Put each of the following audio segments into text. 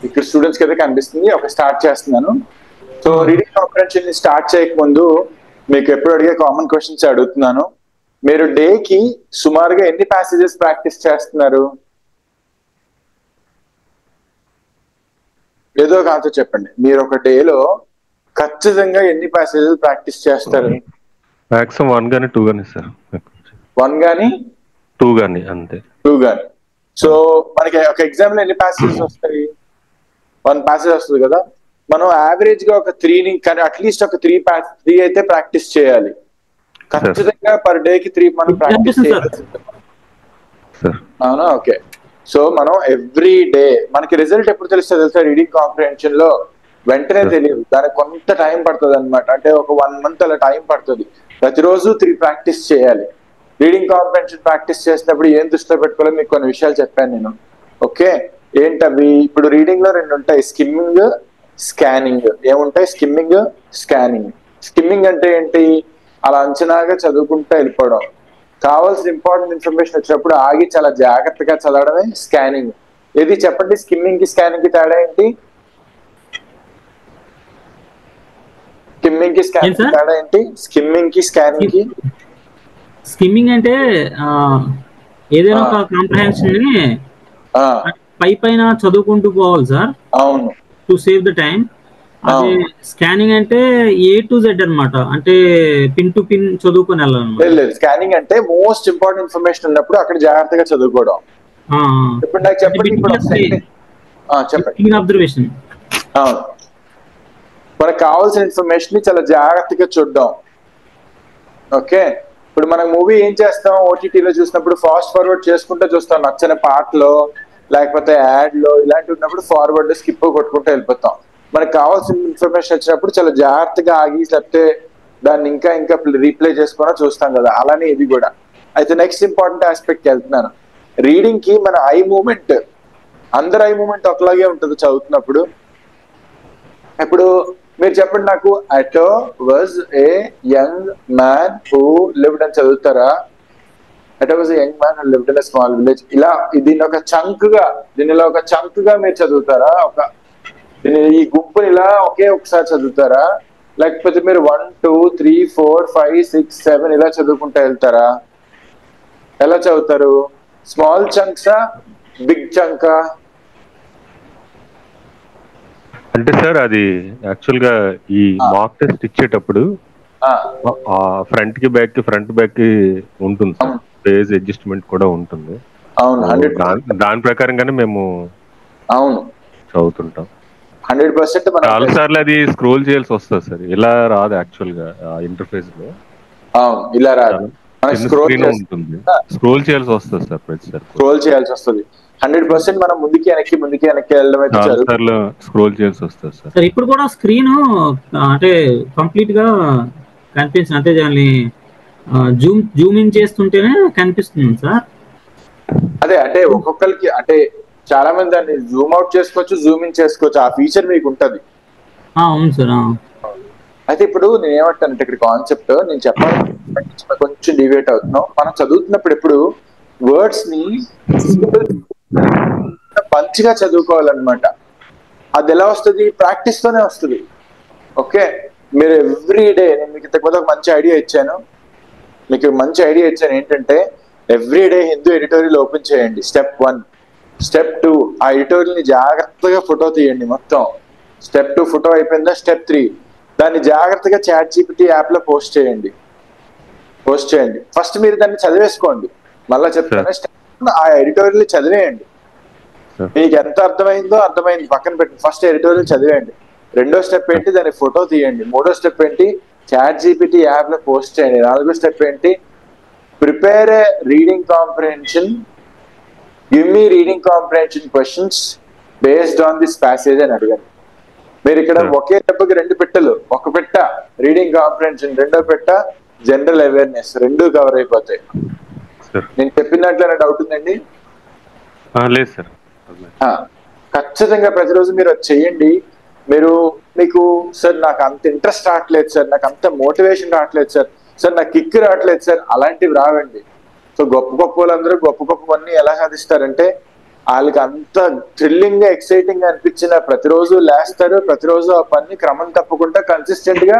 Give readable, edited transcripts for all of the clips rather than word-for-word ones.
ఇక్కడ స్టూడెంట్స్ కి అయితే కనిపిస్తుంది. ఒక స్టార్ట్ చేస్తున్నాను. సో రీడింగ్ కాంప్రహెన్షన్ ని స్టార్ట్ చేయక ముందు మీకు ఎప్పుడు అడిగే కామన్ క్వశ్చన్స్ అడుగుతున్నాను. మీరు డేకి సుమారుగా ఎన్ని ప్యాసేజెస్ ప్రాక్టీస్ చేస్తున్నారు? ఏదో ఒక ఆన్సర్ చెప్పండి. మీరు ఒక డేలో ఖచ్చితంగా ఎన్ని ప్యాసేజెస్ ప్రాక్టీస్ చేస్తారు? మాక్సిమం 1 గానీ 2 గానీ సార్. 1 గానీ 2 గానీ అంతే. 2 గానీ. సో మనకి ఒక ఎగ్జామ్ లో ఎన్ని ప్యాసేజెస్ వస్తాయి? 1 ప్యాసేజ్ వస్తుంది కదా. మనం యావరేజ్ గా ఒక 3 కానీ అట్లీస్ట్ ఒక 3 అయితే ప్రాక్టీస్ చేయాలి. ఖచ్చితంగా పర్ డే కి 3 మనం ప్రాక్టీస్ చేయాలి. అవునా? ఓకే. సో మనం ఎవ్రీ డే మనకి రిజల్ట్ ఎప్పుడు తెలుస్తుంది తెలుసా? రీడింగ్ కాంప్రహెన్షన్ లో వెంటనే తెలియదు, దానికి కొంత టైం పడుతుంది అనమాట. అంటే ఒక 1 మంత్ అలా టైం పడుతుంది. ప్రతిరోజు 3 ప్రాక్టీస్ చేయాలి. రీడింగ్ కాంప్రహెన్షన్ ప్రాక్టీస్ చేసినప్పుడు ఏం దృష్టిలో పెట్టుకోవాలో మీకు కొన్ని విషయాలు చెప్పాను నేను. ఓకే, ఏంటవి? ఇప్పుడు రీడింగ్ లో 2 ఉంటాయి, స్కిమ్మింగ్, స్కానింగ్. ఏముంటాయి? Skimming, scanning. స్కిమ్మింగ్ అంటే ఏంటి? అలా అంచనాగా చదువుకుంటూ వెళ్ళిపోవడం. కావాల్సిన ఇంపార్టెంట్ ఇన్ఫర్మేషన్ వచ్చినప్పుడు ఆగి చాలా జాగ్రత్తగా చదవడమే స్కానింగ్. ఏది చెప్పండి, స్కిమ్మింగ్ కి స్కానింగ్ కి తేడా ఏంటి? స్కిమ్మింగ్ కి స్కానింగ్ కి తేడా ఏంటి? స్కిమ్మింగ్ కి స్కానింగ్ కి స్కిమ్మింగ్ అంటే ఏదైనా ఒక కాంప్రహెన్షన్ ని పైన చదువుకుంటూ పోవాలి సార్. అవును, టు సేవ్ ద టైం. అదే స్కానింగ్ అంటే A to Z అన్నమాట. అంటే పిన్ టు పిన్ చదువుకొని వెళ్ళాలి. లేదు, స్కానింగ్ అంటే మోస్ట్ ఇంపార్టెంట్ ఇన్ఫర్మేషన్ ఉన్నప్పుడు అక్కడ జాగ్రత్తగా చదువుకోవడం. ఇప్పుడు నాకు చెప్పండి, చెప్పండి. అబ్జర్వేషన్. అవును, మనకు కావాల్సిన ఇన్ఫర్మేషన్ ని చాలా జాగ్రత్తగా చూద్దాం. ఓకే, ఇప్పుడు మనం మూవీ ఏం చేస్తాం? ఓటీటీలో చూసినప్పుడు ఫాస్ట్ ఫార్వర్డ్ చేసుకుంటూ చూస్తాం. నచ్చని పాటలో లేకపోతే యాడ్ లో ఇలాంటివి ఉన్నప్పుడు ఫార్వర్డ్ స్కిప్ కొట్టుకుంటూ వెళ్ళిపోతాం. మనకు కావాల్సిన ఇన్ఫర్మేషన్ వచ్చినప్పుడు చాలా జాగ్రత్తగా ఆగి లేకపోతే దాన్ని ఇంకా రీప్లే చేసుకున్నా చూస్తాం కదా. అలానే ఇది కూడా. అయితే నెక్స్ట్ ఇంపార్టెంట్ ఆస్పెక్ట్ వెళ్తున్నాను. రీడింగ్ కి మన ఐ మూమెంట్, అందరు ఐ మూమెంట్ ఒకలాగే ఉంటుంది చదువుతున్నప్పుడు. ఇప్పుడు మీరు చెప్పండి నాకు, అటో was a young man who lived అని చదువుతారా? అటో was a young man who lived in a small village. ఇలా దీన్ని ఒక చంక్ గా, దీనిలో ఒక చంక్ గా మీరు చదువుతారా? ఈ గుంపుని ఇలా ఒకసారి చదువుతారా? లేకపోతే మీరు 1 2 3 4 5 6 7 ఇలా చదువుకుంటూ వెళ్తారా? ఎలా చదువుతారు? స్మాల్ చంక్సా, బిగ్ చంకా? అంటే సార్ అది యాక్చువల్ గా ఈ మాక్ టెస్ట్ ఇచ్చేటప్పుడు ఫ్రంట్ కి బ్యాక్ కి ఉంటుంది సార్. పేజ్ అడ్జస్ట్మెంట్ కూడా ఉంటుంది. దాని ప్రకారంగానే మేము చదువుతుంటాం. 100% చాలా సార్లు అది స్క్రోల్ చేయాల్సి వస్తుంది సార్. ఇలా రాదు యాక్చువల్ గా ఇంటర్ఫేస్ లో. ఇలా రాదు, ఉంటుంది. స్క్రోల్ చేయాల్సి వస్తుంది సార్. ప్రతిసారి స్క్రోల్ చేయాల్సి వస్తుంది. 100% మనం ముందుకి వెనక్కి వెళ్ళడం అయితే స్క్రోల్ చేయాల్సి వస్తుంది సార్. ఇప్పుడు కూడా స్క్రీన్ అంటే కంప్లీట్ గా కనిపిస్తుంది. అంటే దాన్ని జూమ్ ఇన్ చేస్తుంటేనే కనిపిస్తుంది సార్. అదే అంటే ఒక్కొక్కరికి, అంటే చాలా మంది దాన్ని జూమ్ అవుట్ చేసుకోవచ్చు, జూమ్ ఇన్ చేసుకోవచ్చు. ఆ ఫీచర్ మీకు ఉంటది. అవును సార్. అయితే ఇప్పుడు నేను ఏమంటానంటే, ఇక్కడ కాన్సెప్ట్ నేను చెప్పాలి, కొంచెం డివేట్ అవుతున్నాం. మనం చదువుతున్నప్పుడు ఎప్పుడు వర్డ్స్ ని మంచిగా చదువుకోవాలన్నమాట. అది ఎలా వస్తుంది? ప్రాక్టీస్ తోనే వస్తుంది. ఓకే, మీరు ఎవ్రీ డే, నేను మీకు ఇంతకుముందు ఒక మంచి ఐడియా ఇచ్చాను. ఏంటంటే every day Hindu editorial open చేయండి. స్టెప్ 1. స్టెప్ 2, ఆ ఎడిటోరియల్ ని జాగ్రత్తగా ఫోటో తీయండి మొత్తం. స్టెప్ 2 ఫోటో అయిపోయిందా? స్టెప్ 3, దాన్ని జాగ్రత్తగా ChatGPT యాప్ లో పోస్ట్ చేయండి. ఫస్ట్ మీరు దాన్ని చదివేసుకోండి. మళ్ళా చెప్తాను, ఆ ఎడిటోరియల్ చదివేయండి. మీకు ఎంత అర్థమైంది పక్కన పెట్టి ఫస్ట్ ఎడిటోరియల్ చదివేయండి. రెండో స్టెప్ ఏంటి? దాన్ని ఫోటో తీయండి. మూడో స్టెప్ ఏంటి? ChatGPT యాప్ లో పోస్ట్ చేయండి. నాలుగో స్టెప్ ఏంటి? Prepare A reading comprehension, give me reading comprehension questions based on this passage అని అడగండి. మీరు ఇక్కడ ఒకే దెబ్బకి 2 పెట్టెలు, ఒక పెట్ట రీడింగ్ కాంప్రహెన్షన్, రెండో పెట్ట జనరల్ అవేర్నెస్, 2 కవర్ అయిపోతాయి. నేను చెప్పినట్లనే డౌట్ ఉందండి? లేదు సార్. ఖచ్చితంగా ప్రతిరోజు మీరు అది చెయ్యండి. మీకు సార్ నాకు అంత ఇంట్రెస్ట్ రావట్లేదు సార్, నాకు అంత మోటివేషన్ రావట్లేదు సార్, నాకు కిక్ రావట్లేదు సార్, అలాంటివి రావండి. సో గొప్ప వాళ్ళందరూ గొప్పవన్నీ ఎలా సాధిస్తారంటే వాళ్ళకి అంత థ్రిల్లింగ్ గా ఎక్సైటింగ్ గా అనిపించిన ప్రతిరోజు లేస్తారు, ప్రతిరోజు ఆ పని క్రమం తప్పకుండా కన్సిస్టెంట్ గా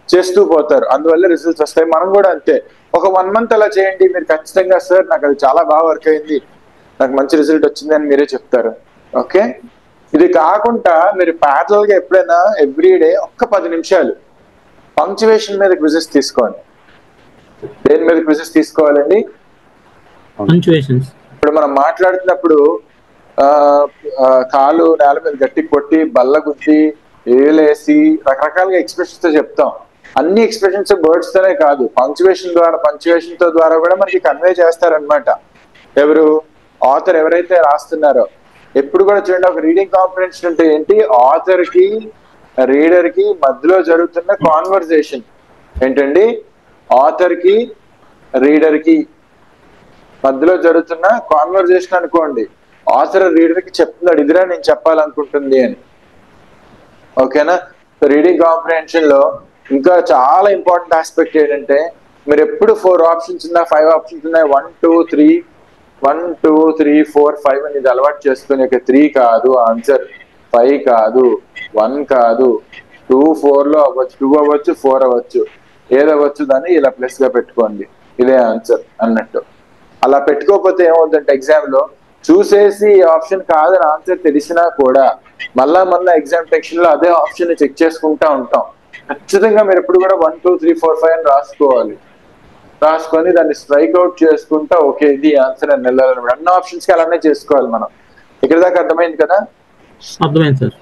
చేస్తూ పోతారు, అందువల్ల రిజల్ట్స్ వస్తాయి. మనం కూడా అంతే, ఒక 1 month అలా చేయండి, మీరు ఖచ్చితంగా సార్ నాకు అది చాలా బాగా వర్క్ అయింది, నాకు మంచి రిజల్ట్ వచ్చింది అని మీరే చెప్తారు. ఓకే, ఇది కాకుండా మీరు ప్యారలల్ గా ఎప్పుడైనా ఎవ్రీడే ఒక్క 10 నిమిషాలు పంక్చువేషన్ మీద క్విజెస్ తీసుకోండి. దేని మీద క్విజెస్ తీసుకోవాలండి? పంక్చువేషన్స్. ఇప్పుడు మనం మాట్లాడుతున్నప్పుడు కాలు నేల మీద గట్టి కొట్టి బల్ల గుద్ది ఏలేసి రకరకాలుగా ఎక్స్ప్రెషన్స్ తో చెప్తాం. అన్ని ఎక్స్ప్రెషన్స్ వర్డ్స్ తోనే కాదు, పంక్చువేషన్ తో ద్వారా కూడా మనకి కన్వే చేస్తారనమాట. ఎవరు ఆథర్ ఎవరైతే రాస్తున్నారో. ఎప్పుడు కూడా చూడండి, ఒక రీడింగ్ కాంప్రిహెన్షన్ అంటే ఏంటి? ఆథర్ కి రీడర్ కి మధ్యలో జరుగుతున్న కాన్వర్సేషన్ ఏంటండి? ఆథర్ కి రీడర్ కి మధ్యలో జరుగుతున్న కాన్వర్సేషన్ అనుకోండి. ఆథర్ రీడర్ కి చెప్తున్నాడు, ఇదిరా నేను చెప్పాలనుకుంటుంది అని. ఓకేనా? రీడింగ్ కాంప్రిహెన్షన్ లో ఇంకా చాలా ఇంపార్టెంట్ ఆస్పెక్ట్ ఏంటంటే, మీరు ఎప్పుడు 4 ఆప్షన్స్ ఉన్నా 5 ఆప్షన్స్ ఉన్నాయి, 1 2 3 4 5 అని ఇది అలవాటు చేసుకుని, 3 కాదు ఆన్సర్, 5 కాదు, 1 కాదు, 2 4 లో అవ్వచ్చు, 2 అవ్వచ్చు, 4 అవ్వచ్చు, ఏదవ్వచ్చు, దాన్ని ఇలా ప్లస్ గా పెట్టుకోండి, ఇదే ఆన్సర్ అన్నట్టు. అలా పెట్టుకోకపోతే ఏమవుతుందంటే ఎగ్జామ్ లో చూసేసి ఆప్షన్ కాదని ఆన్సర్ తెలిసినా కూడా మళ్ళా ఎగ్జామ్ టెక్షన్ లో అదే ఆప్షన్ చెక్ చేసుకుంటా ఉంటాం. ఖచ్చితంగా మీరు ఎప్పుడు కూడా 1 2 3 4 5 అని రాసుకోవాలి. రాసుకొని దాన్ని స్ట్రైక్ అవుట్ చేసుకుంటా ఓకే ఇది ఆన్సర్ అని వెళ్ళాలి. అన్ని ఆప్షన్స్ కి అలానే చేసుకోవాలి మనం. ఇక్కడ దాకా అర్థమైంది కదా? అర్థమైంది సార్.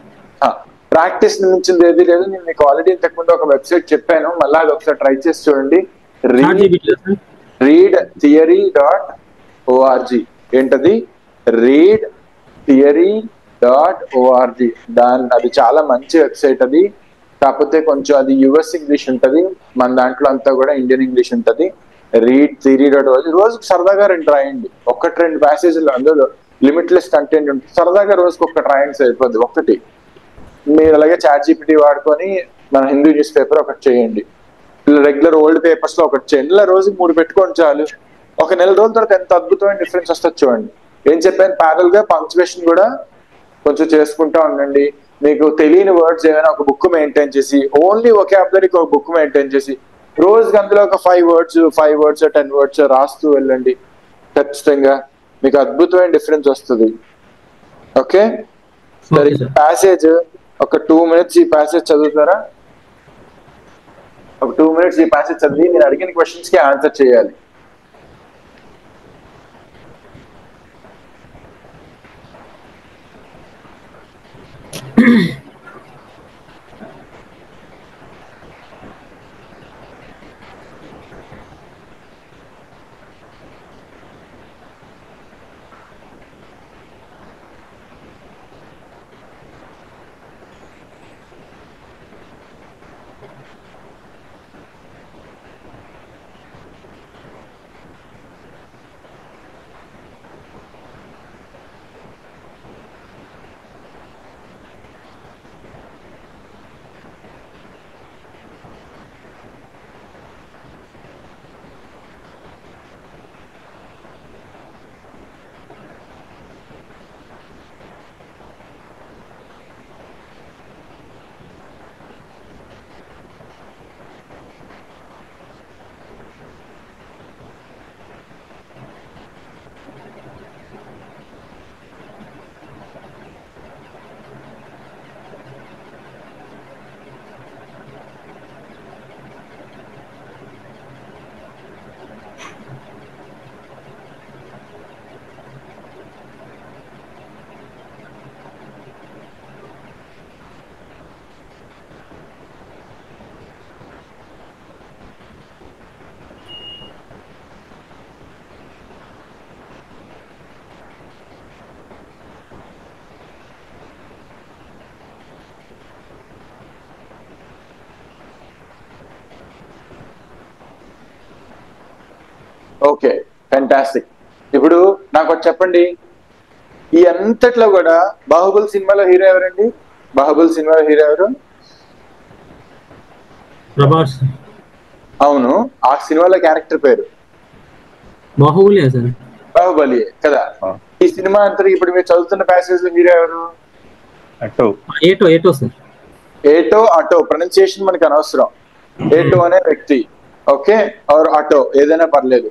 ప్రాక్టీస్ మించింది ఏది లేదు. నేను మీకు ఆల్రెడీ ఇంతకుముందు ఒక వెబ్సైట్ చెప్పాను, మళ్ళీ అది ఒకసారి ట్రై చేసి చూడండి. readtheory.org. ఏంటది? readtheory.org. అది చాలా మంచి వెబ్సైట్. అది కాకపోతే కొంచెం అది యుఎస్ ఇంగ్లీష్ ఉంటది, మన దాంట్లో అంతా కూడా ఇండియన్ ఇంగ్లీష్ ఉంటది. readtheory.org. రోజుకు సరదాగా 2 రాయండి, 1-2 ప్యాసేజీలు, అందులో లిమిట్లెస్ కంటెంట్ ఉంటుంది. సరదాగా రోజుకు 1 రాయండి సరిపోద్ది. 1 మీరు అలాగే ChatGPT వాడుకొని మన హిందూ న్యూస్ పేపర్ ఒకటి చేయండి, రెగ్యులర్ ఓల్డ్ పేపర్స్ లో ఒకటి చేయండి. ఇలా రోజుకి 3 పెట్టుకోండి చాలు. ఒక నెల రోజుల తర్వాత ఎంత అద్భుతమైన డిఫరెన్స్ వస్తుంది చూడండి. ఏం చెప్పాను? ప్యారల్ గా పంక్చువేషన్ కూడా కొంచెం చేసుకుంటా ఉండండి. మీకు తెలియని వర్డ్స్ ఏమైనా ఒక బుక్ మెయింటైన్ చేసి, ఓన్లీ వొకాబులరీకి ఒక బుక్ మెయింటైన్ చేసి రోజుకి అందులో ఒక 5 words 10 words రాస్తూ వెళ్ళండి. ఖచ్చితంగా మీకు అద్భుతమైన డిఫరెన్స్ వస్తుంది. ఓకే, సరే. ప్యాసేజ్ ఒక 2 minutes ఈ ప్యాసేజ్ చదువుతారా? ఒక 2 minutes ఈ ప్యాసేజ్ చదివి నేను అడిగిన క్వశ్చన్స్ కి ఆన్సర్ చేయాలి. Okay, fantastic. ఇప్పుడు నాకు ఒకటి చెప్పండి, ఈ అంతట్లో కూడా బాహుబలి సినిమాలో హీరో ఎవరండి? బాహుబలి సినిమాలో హీరో ఎవరు? ప్రభాస్. అవును, ఆ సినిమాలో క్యారెక్టర్ పేరు బాహుబలి సార్. బాహుబలి కదా. ఈ సినిమా అంతా ఇప్పుడు మీరు చదువుతున్న ప్యాసేజ్ లో హీరో ఎవరు? ఏటో సార్. ఏటో అటో ప్రొనౌన్సియేషన్ మనకు అనవసరం. ఏటో అనే వ్యక్తి, ఓకే, ఆర్ అటో ఏదైనా పర్లేదు.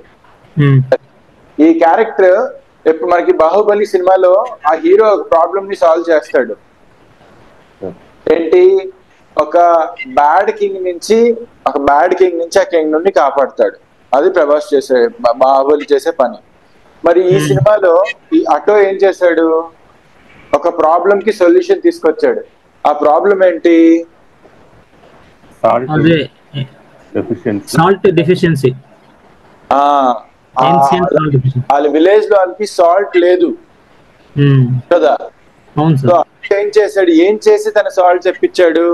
ఈ క్యారెక్టర్ ఇప్పుడు మనకి బాహుబలి సినిమాలో ఆ హీరో ఒక ప్రాబ్లమ్ ని సాల్వ్ చేస్తాడు. ఏంటి? ఒక బ్యాడ్ కింగ్ నుంచి ఆ కింగ్ నుండి కాపాడుతాడు. అది ప్రభాస్ చేసే, బాహుబలి చేసే పని. మరి ఈ సినిమాలో ఈ అటో ఏం చేశాడు? ఒక ప్రాబ్లం కి సొల్యూషన్ తీసుకొచ్చాడు. ఆ ప్రాబ్లం ఏంటి? Salt deficiency. వాళ్ళ విలేజ్ లో వాళ్ళకి సాల్ట్ లేదు కదా. సో ఏం చేశాడు? ఏం చేసి తన సాల్ట్ తెప్పించాడు?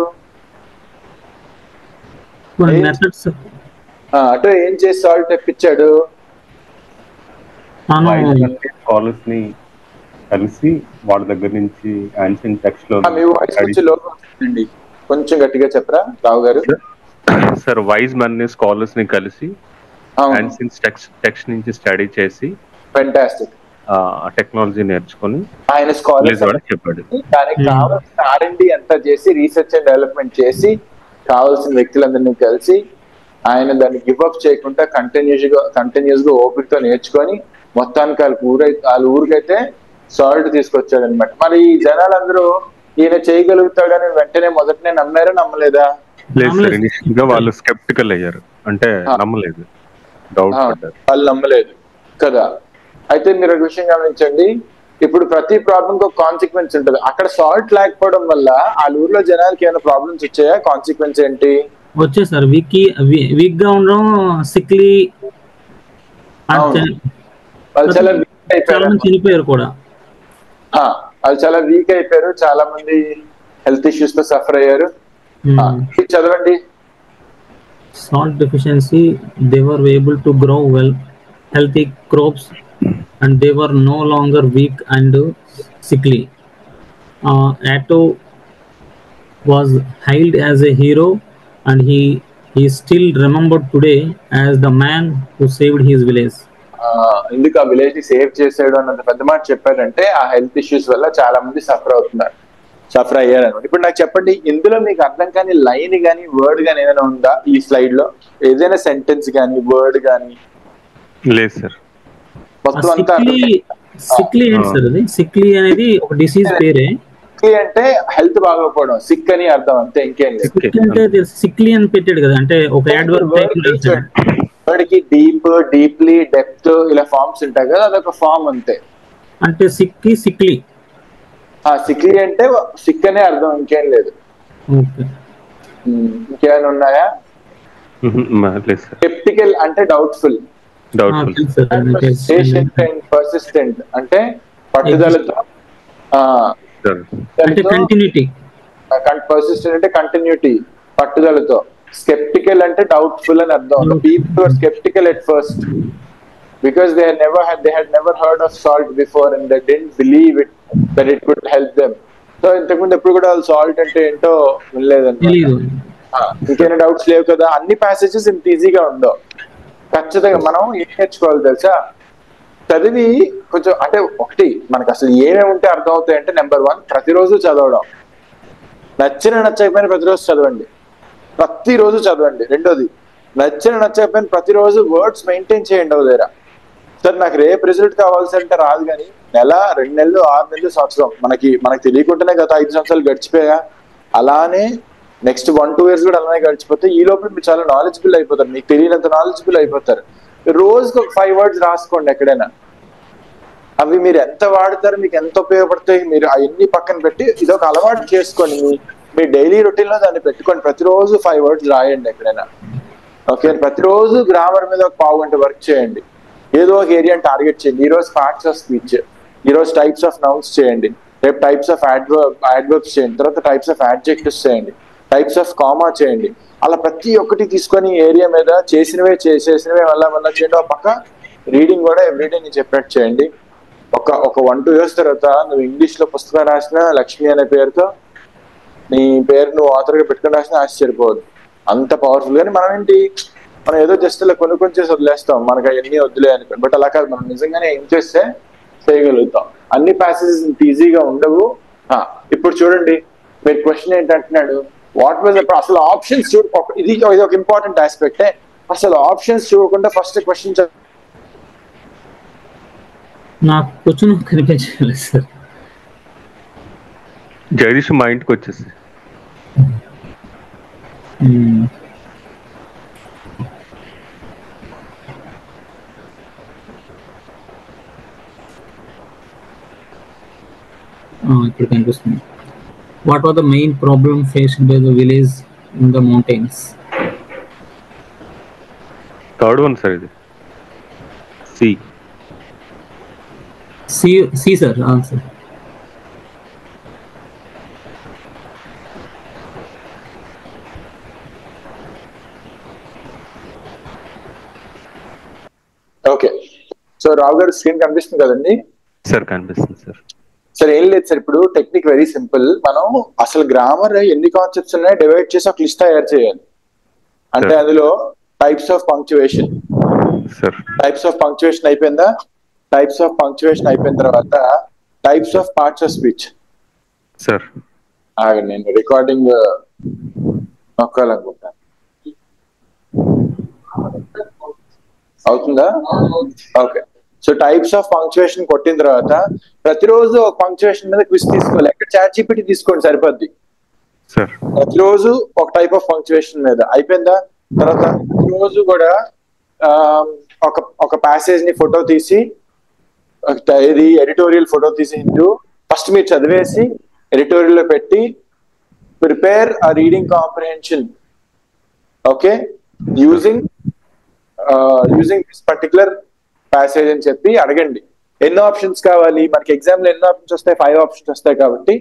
అటు ఏం చేసి సాల్ట్ తెప్పించాడు? స్కాలర్స్ ని కలిసి వాళ్ళ దగ్గర నుంచి యాన్షియంట్ టెక్స్ట్ లో కొంచెం గట్టిగా చెప్పరా రావు గారు? సార్ వైజ్ మెన్ ని స్కాలర్స్ ని కలిసి యాన్షియంట్ టెక్స్ట్ నుంచి స్టడీ చేసి ఫెంటాస్టిక్ టెక్నాలజీ నేర్చుకొని ఆయన స్కాలర్స్ చెప్పాడు. దానికి కావాల్సిన R&D అంతా చేసి, రీసెర్చ్ అండ్ డెవలప్మెంట్ చేసి, కావాల్సిన వ్యక్తులందరినీ కలిసి ఆయన దాన్ని గివ్ అప్ చేయకుండా కంటిన్యూస్ గా ఓపికతో నేర్చుకొని మొత్తానికి వాళ్ళ ఊరికైతే సాల్ట్ తీసుకొచ్చాడు అనమాట. మరి ఈ జనాలందరూ ఈయన చేయగలుగుతాడని వెంటనే మొదటనే నమ్మారా, నమ్మలేదా? వాళ్ళు స్కెప్టికల్ అయ్యారు, అంటే నమ్మలేదు, వాళ్ళు నమ్మలేదు కదా. అయితే మీరు ఒక విషయం గమనించండి, ఇప్పుడు ప్రతి ప్రాబ్లం కి ఒక కాన్సిక్వెన్స్ ఉంటుంది. అక్కడ సాల్ట్ లేకపోవడం వల్ల ఆ ఊర్లో జనాలకి ఏమైనా ప్రాబ్లమ్స్ వచ్చాయా? కాన్సిక్వెన్స్ ఏంటి? వచ్చే సార్ వీక్ గా ఉండడం, సిక్లీ, వాళ్ళు చాలా చనిపోయారు కూడా. వాళ్ళు చాలా వీక్ అయిపోయారు, చాలా మంది హెల్త్ ఇష్యూస్ తో సఫర్ అయ్యారు. చదవండి. Salt deficiency, they were able to grow well, healthy crops, and they were no longer weak and sickly. Atto was hailed as a hero, and he is still remembered today as the man who saved his village. ఎందుకు ఆ village ని save చేసాడు అన్నంత పెద్ద మాట చెప్పారంటే ఆ health issues వల్ల చాలా మంది సఫర్ అయ్యారు అనమాట. ఇప్పుడు నాకు చెప్పండి, ఇందులో మీకు అర్థం కాని లైన్ గానీ వర్డ్ గానీ ఏదైనా ఉందా ఈ స్లైడ్ లో? ఏదైనా సెంటెన్స్ గానీ వర్డ్ గానీ? లేదు సార్. మొత్తం అంతా సిక్లీ అనేది ఒక డిసీజ్ పేరే. సిక్లీ అంటే హెల్త్ బాగోకపోవడం, సిక్ అని అర్థం, అంతే, ఇంకేం లేదు. సిక్లీ అని పెట్టాడు కదా, అంటే ఒక వర్డ్ కి డీప్, డీప్లీ, డెప్త్ ఇలా ఫార్మ్స్ ఉంటాయి కదా, అదొక ఫార్మ్ అంతే. అంటే సిక్లీ సిక్లీ అంటే సిక్ అనే అర్థం, ఇంకేం లేదు. ఇంకేమైనా ఉన్నాయా? స్కెప్టికల్ అంటే డౌట్ఫుల్, పర్సిస్టెంట్ అంటే పట్టుదలతో, పర్సిస్టెంట్ అంటే కంటిన్యూటీ, పట్టుదలతో. స్కెప్టికల్ అంటే డౌట్ఫుల్ అని అర్థం. People are sceptical at first because they had never heard of salt before and they didn't believe it that it could help them. So ఇంతకుముందు ఎప్పుడు కూడా సాల్ట్ అంటే ఏంటో వినలేదన్నమాట. ఇంకేమైనా డౌట్స్ లేవు కదా? అన్ని ప్యాసేజెస్ ఇంత ఈజీగా ఉండవు. ఖచ్చితంగా మనం ఏం నేర్చుకోవాలి తెలుసా? చదివి కొంచెం, అంటే ఒకటి మనకు అసలు ఏమేమి ఉంటే అర్థం అవుతాయి అంటే, నెంబర్ 1 ప్రతిరోజు చదవడం. నచ్చకపోయినా ప్రతిరోజు చదవండి, ప్రతిరోజు చదవండి. రెండోది, నచ్చకపోయిన ప్రతిరోజు వర్డ్స్ మెయింటైన్ చేయండి. అవుదేరా సార్ నాకు రేపు రిజల్ట్ కావాల్సి అంటే రాదు, కానీ నెల, 2 నెలలు, 6 నెలలు, సంవత్సరం మనకు తెలియకుండానే గత 5 సంవత్సరాలు గడిచిపోయా. అలానే నెక్స్ట్ 1-2 years కూడా అలానే గడిచిపోతే ఈ లోపల మీరు చాలా నాలెడ్జబుల్ అయిపోతారు, మీకు తెలియనంత నాలెడ్జబుల్ అయిపోతారు. రోజుకి ఒక 5 words రాసుకోండి ఎక్కడైనా. అవి మీరు ఎంత వాడతారు, మీకు ఎంత ఉపయోగపడతాయి, మీరు అవన్నీ పక్కన పెట్టి ఇదొక అలవాటు చేసుకోండి. మీ డైలీ రొటీన్ లో దాన్ని పెట్టుకోండి. ప్రతిరోజు 5 words రాయండి ఎక్కడైనా. ఓకే, ప్రతిరోజు గ్రామర్ మీద ఒక 1/2 గంట వర్క్ చేయండి. ఏదో ఒక ఏరియాని టార్గెట్ చేయండి. ఈరోజు పార్ట్స్ ఆఫ్ స్పీచ్, ఈరోజు టైప్స్ ఆఫ్ నౌన్స్ చేయండి, రేపు టైప్స్ ఆఫ్ యాడ్వర్బ్స్ చేయండి, తర్వాత టైప్స్ ఆఫ్ యాడ్జెక్టివ్స్ చేయండి, టైప్స్ ఆఫ్ కామా చేయండి. అలా ప్రతి ఒక్కటి తీసుకొని ఏరియా మీద చేసినవే మళ్ళా చేయండి. ఒక పక్క రీడింగ్ కూడా ఎవ్రీడే నేను చెప్పినట్టు చేయండి. ఒక 1-2 years తర్వాత నువ్వు ఇంగ్లీష్ లో పుస్తకం రాసిన లక్ష్మి అనే పేరుతో నీ పేరు నువ్వు ఆథర్ గా పెట్టుకుని రాసిన ఆశ్చర్యపోవద్దు, అంత పవర్ఫుల్. కానీ మనం ఏదో జస్ట్ ఇలా కొన్ని చేసి వదిలేస్తాం, మనకు అవన్నీ వద్దులే అనుకోండి. బట్ అలా కాదు, మనం నిజంగానే ఏం చేస్తే చేయగలుగుతాం. అన్ని ప్యాసేజెస్ ఈజీగా ఉండవు. ఇప్పుడు చూడండి, మీరు క్వశ్చన్ ఏంటంటున్నాడు, వాట్ వాజ్ అసలు ఆప్షన్స్ ఇది ఒక ఇంపార్టెంట్ ఆస్పెక్టే. అసలు ఆప్షన్స్ చూడకుండా ఫస్ట్ క్వశ్చన్ నాకు క్వశ్చన్ కనిపించలేదు సార్. జగదీష్ మా ఇంటికి వచ్చేసి ఇప్పుడు కనిపిస్తుంది. What are the main problem faced by the village in the mountains? Third one sir, ఇది C sir. Sir okay. So Rao garu screen కనిపిస్తుంది కదండి? సార్ కనిపిస్తుంది సార్. సార్ ఏం లేదు సార్, ఇప్పుడు టెక్నిక్ వెరీ సింపుల్. మనం అసలు గ్రామర్ ఎన్ని కాన్సెప్ట్స్ ఉన్నాయో డివైడ్ చేసి ఒక లిస్ట్ తయారు చేయాలి. అంటే అందులో types of punctuation, types of punctuation అయిపోయిందా? టైప్స్ ఆఫ్ పంక్చువేషన్ అయిపోయిన తర్వాత types of parts of speech. Sir నేను రికార్డింగ్ నొక్కాలనుకుంటాను. అవుతుందా? Okay. So types of punctuation కొట్టిన తర్వాత ప్రతిరోజు ఒక పంక్చువేషన్ మీద క్విజ్ తీసుకోవాలి. ఎక్కడ ChatGPT తీసుకోండి సరిపోద్ది. ప్రతిరోజు ఒక టైప్ ఆఫ్ పంక్చువేషన్ మీద అయిపోయిందా? తర్వాత ప్రతిరోజు కూడా ఒక ప్యాసేజ్ ని ఫోటో తీసి, ఇది ఎడిటోరియల్ ఫోటో తీసి ఫస్ట్ మీరు చదివేసి ఎడిటోరియల్ లో పెట్టి prepare a reading comprehension, okay, using this particular passage అని చెప్పి అడగండి. ఎన్నో ఆప్షన్స్ కావాలి మనకి? ఎగ్జామ్ లో ఎన్నో ఆప్షన్స్ వస్తాయి? 5 ఆప్షన్స్ వస్తాయి. కాబట్టి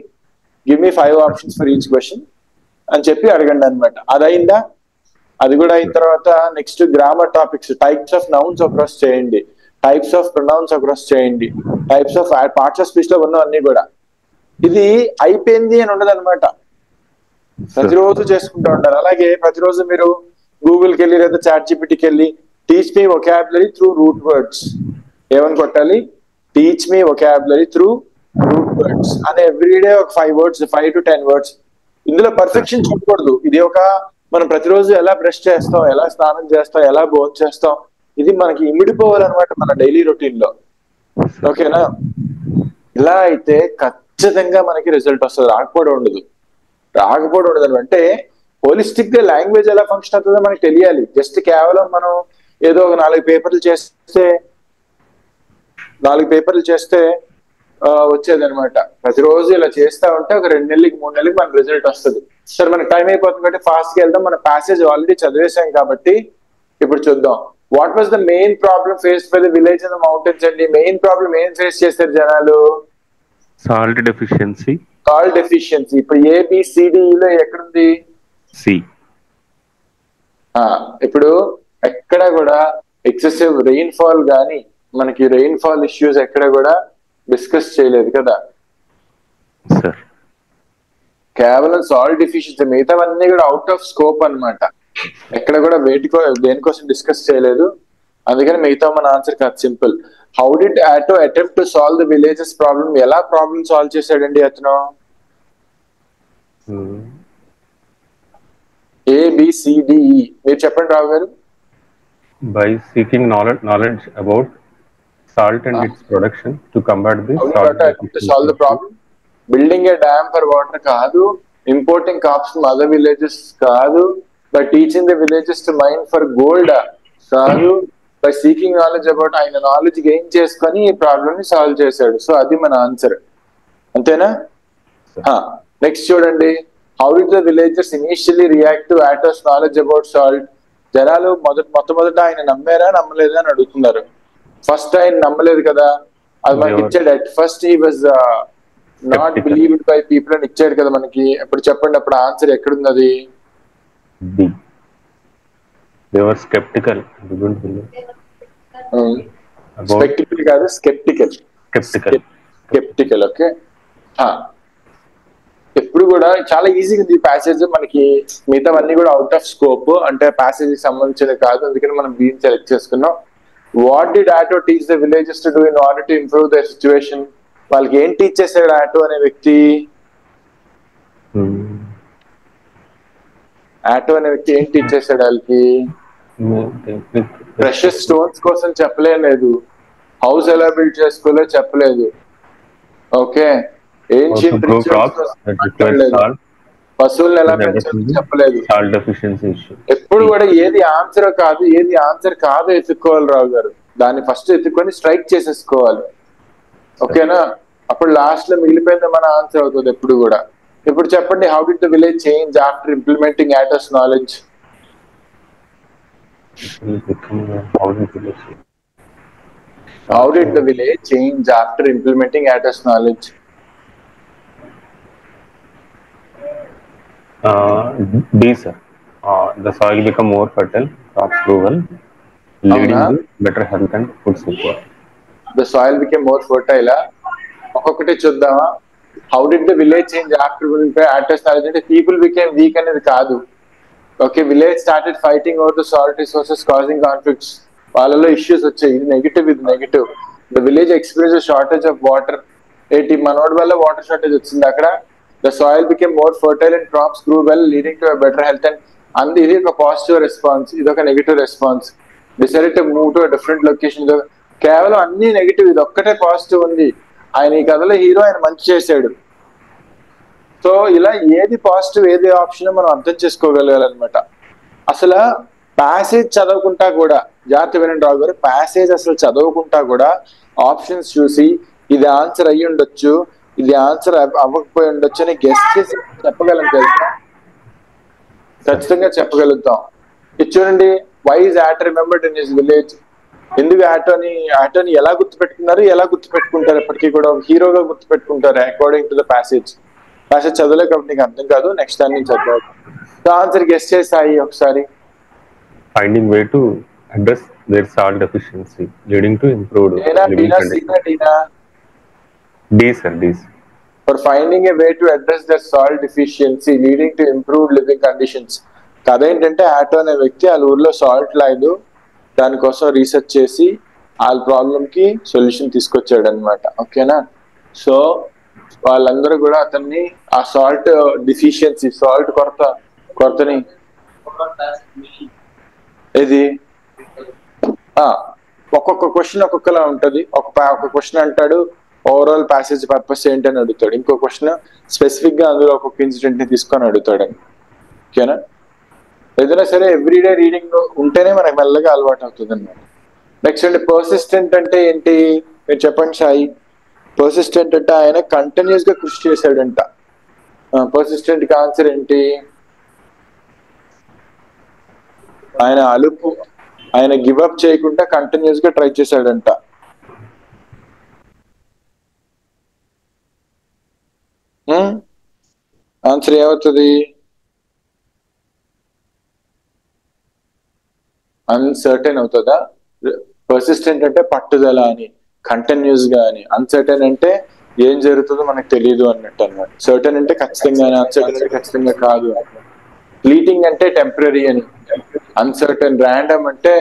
give me 5 options for each question అని చెప్పి అడగండి అనమాట. అది అయిందా? అది కూడా అయిన తర్వాత next grammar topics, types of nouns across చేయండి, టైప్స్ ఆఫ్ ప్రొనౌన్స్ అక్రాస్ చేయండి, types of parts of speech లో ఉన్న అన్ని కూడా. ఇది అయిపోయింది అని ఉండదు అనమాట, ప్రతిరోజు చేసుకుంటూ ఉండాలి. అలాగే ప్రతిరోజు మీరు గూగుల్కి వెళ్ళి లేదా ChatGPTకి వెళ్ళి teach me vocabulary through root words ఏమని కొట్టాలి? Teach me vocabulary through root words అని ఎవ్రీడే ఒక 5 words, 5 to 10 words. ఇందులో పర్ఫెక్షన్ చూడకూడదు. ఇది ఒక మనం ప్రతిరోజు ఎలా బ్రష్ చేస్తాం, ఎలా స్నానం చేస్తాం, ఎలా భోజనం చేస్తాం, ఇది మనకి ఇమిడిపోవాలన్నమాట మన డైలీ రొటీన్ లో. ఓకేనా? ఇలా అయితే ఖచ్చితంగా మనకి రిజల్ట్ వస్తుంది, రాకపోవడం ఉండదు. అంటే హోలిస్టిక్ గా లాంగ్వేజ్ ఎలా ఫంక్షన్ అవుతుందో మనకి తెలియాలి. జస్ట్ కేవలం మనం ఏదో ఒక 4 పేపర్లు చేస్తే వచ్చేది అనమాట. ప్రతిరోజు ఇలా చేస్తా ఉంటే ఒక 2 నెలలకి 3 నెలలకి మన రిజల్ట్ వస్తుంది. సరే మనకి టైం అయిపోతుంది కాబట్టి ఫాస్ట్ గా వెళ్దాం. మన ప్యాసేజ్ ఆల్రెడీ చదివేసాం కాబట్టి ఇప్పుడు చూద్దాం. What was the main problem faced by the village in the mountains అండి? మెయిన్ ప్రాబ్లమ్ ఏం ఫేస్ చేస్తారు జనాలు? Salt deficiency. ఇప్పుడు ABCDలో ఎక్కడుంది? సి. ఇప్పుడు ఎక్కడ కూడా ఎక్సెసివ్ రెయిన్ఫాల్ గానీ మనకి రెయిన్ఫాల్ ఇష్యూస్ ఎక్కడ కూడా డిస్కస్ చేయలేదు కదా. కేవలం సాల్ట్ డెఫిషియన్సీ, మిగతావన్నీ కూడా అవుట్ ఆఫ్ స్కోప్ అన్నమాట. ఎక్కడ కూడా దేనికోసం డిస్కస్ చేయలేదు. అందుకని మిగతా మన ఆన్సర్ కాదు, simple. How did auto attempt to solve the villages problem? ఎలా ప్రాబ్లమ్ సాల్వ్ చేశాడండి అతను? ABCDE మీరు చెప్పండి రావు గారు. By seeking knowledge about salt and its production to combat the solve the problem. Building a dam for water కాదు, importing crops from other villages కాదు, by teaching the villages to mine for gold కాదు, by seeking knowledge about, ఆయన knowledge gain చేసుకొని ఈ problem ని solve చేశాడు. So అది మన ఆన్సర్, అంతేనా? నెక్స్ట్ చూడండి. How did the villagers initially react to autos knowledge about salt? జనాలు మొట్టమొదట ఆయన నమ్మారా నమ్మలేదా అని అడుగుతున్నారు. ఫస్ట్ ఆయన నమ్మలేదు కదా, అది మనకి ఇచ్చాడు. At first he was not believed by people అని ఇచ్చాడు కదా మనకి. ఇప్పుడు చెప్పండి, అప్పుడు ఆన్సర్ ఎక్కడుంది? అది స్కెప్టికల్ కాదు, స్కెప్టికల్. ఓకే. ఎప్పుడు కూడా చాలా ఈజీగా ఉంది ప్యాసేజ్. మనకి మిగతావన్నీ కూడా అవుట్ ఆఫ్ స్కోప్, అంటే ప్యాసేజ్ కి సంబంధించినది కాదు. అందుకని మనం బీని సెలెక్ట్ చేసుకున్నాం. What did auto teach the villages to do in order to improve the situation? వాళ్ళకి ఏం టీచ్ చేశాడు ఆటో అనే వ్యక్తి? ఆటో అనే వ్యక్తి ఏం టీచ్ చేశాడు వాళ్ళకి? ప్రెషస్ స్టోన్స్ కోసం చెప్పలేదు, హౌస్ ఎలా బిల్డ్ చేసుకోవాలో చెప్పలేదు, ఓకే, ఏన్షియంట్ రిచువల్స్ కోసం చెప్పలేదు, పశువులను ఎలా పెంచాలో చెప్పలేదు. ఎప్పుడు కూడా ఏది ఆన్సర్ కాదు, ఏది ఆన్సర్ కాదో ఎత్తుక్కోవాలి రావు గారు. దాన్ని ఫస్ట్ ఎత్తుక్కొని స్ట్రైక్ చేసేసుకోవాలి, ఓకేనా? అప్పుడు లాస్ట్ లో మిగిలిపోయింది మన ఆన్సర్ అవుతుంది ఎప్పుడు కూడా. ఇప్పుడు చెప్పండి, how did the village change after implementing autos knowledge? How did the village change after implementing Atto's knowledge? D, sir. The soil become more fertile, crops grow well, leading to better health and food security. The soil became more fertile. ఒక్కొక్కటి చూద్దామా? How did the village change after implementing Atto's knowledge? అంటే people became weak అనేది కాదు, okay. village started fighting over the salt resources, causing conflicts. వాళ్ళలో issues వచ్చాయి, ఇది negative, ఇది negative. The village experience shortage of water. ఏంటి, మనోడి వల్ల వాటర్ షార్టేజ్ వచ్చింది అక్కడ. The soil became more fertile and crops grew well, leading to better health and ఇది ఒక పాజిటివ్ రెస్పాన్స్, ఇది ఒక negative response. Decided to move to different location. కేవలం అన్ని నెగిటివ్, ఇది ఒక్కటే పాజిటివ్ ఉంది. ఆయన ఈ కథలో హీరో, ఆయన మంచి చేశాడు. సో ఇలా ఏది పాజిటివ్ ఏది ఆప్షన్ మనం అర్థం చేసుకోగలగాలన్నమాట. అసలు ప్యాసేజ్ చదవకుండా కూడా, జాగ్రత్త వినండి రావు గారు, ప్యాసేజ్ అసలు చదవకుండా కూడా ఆప్షన్స్ చూసి ఇది ఆన్సర్ అయ్యి ఉండొచ్చు, ఇది ఆన్సర్ అవ్వకపోయి ఉండొచ్చు అని గెస్ చేసి చెప్పగలం తెలుసా? ఖచ్చితంగా చెప్పగలుగుతాం. ఇది చూడండి, why is auto remembered in his village? ఎందుకు ఆటోని ఎలా గుర్తుపెట్టుకున్నారు, ఎలా గుర్తుపెట్టుకుంటారు? ఎప్పటికీ కూడా హీరోగా గుర్తుపెట్టుకుంటారు అకార్డింగ్ టు ద ప్యాసేజ్ చదవలే కాబట్టి నీకు అర్థం కాదు, నెక్స్ట్ టైం నుంచి చదవాలి. ఆన్సర్ గెస్ చేసాయి ఒకసారి. Finding way to address their salt deficiency, leading to improved living conditions. D, sir. D. For finding a way to address their salt deficiency, leading to improved living conditions. కథ ఏంటంటే, auto అనే వ్యక్తి వాళ్ళ ఊర్లో salt లేదు, దానికోసం research చేసి వాళ్ళ ప్రాబ్లం కి సొల్యూషన్ తీసుకొచ్చాడు అనమాట, ఓకేనా? సో వాళ్ళందరూ కూడా అతన్ని ఆ సాల్ట్ డిఫిషియన్సీ, సాల్ట్ కొరతని ఇది ఒక్కొక్క క్వశ్చన్ ఒక్కొక్కలా ఉంటది. ఒక క్వశ్చన్ అంటాడు ఓవరాల్ ప్యాసేజ్ పర్పస్ ఏంటని అడుగుతాడు, ఇంకో క్వశ్చన్ స్పెసిఫిక్ గా అందులో ఒక్కొక్క ఇన్సిడెంట్ ని తీసుకొని అడుగుతాడు, ఓకేనా? ఏదైనా సరే ఎవ్రీడే రీడింగ్ ఉంటేనే మనకు మెల్లగా అలవాటు అవుతుంది అన్నమాట. నెక్స్ట్ అంటే పర్సిస్టెంట్ అంటే ఏంటి, మీరు చెప్పండి సాయి. పర్సిస్టెంట్ అంటే ఆయన కంటిన్యూస్ గా కృషి చేశాడంట. పర్సిస్టెంట్ కి ఆన్సర్ ఏంటి? ఆయన గివ్ అప్ చేయకుండా కంటిన్యూస్ గా ట్రై చేశాడంట. ఆన్సర్ ఏమవుతుంది? అన్సర్టెన్ అవుతుందా? పర్సిస్టెంట్ అంటే పట్టుదల అని, కంటిన్యూస్ గా అని. అన్సర్టెన్ అంటే ఏం జరుగుతుందో మనకు తెలియదు అన్నట్టు అన్నమాట. సర్టెన్ అంటే ఖచ్చితంగా, అన్సర్టెన్ అంటే ఖచ్చితంగా కాదు. ఫ్లీటింగ్ అంటే టెంపరీ అని, అన్సర్టెన్ ర్యాండమ్ అంటే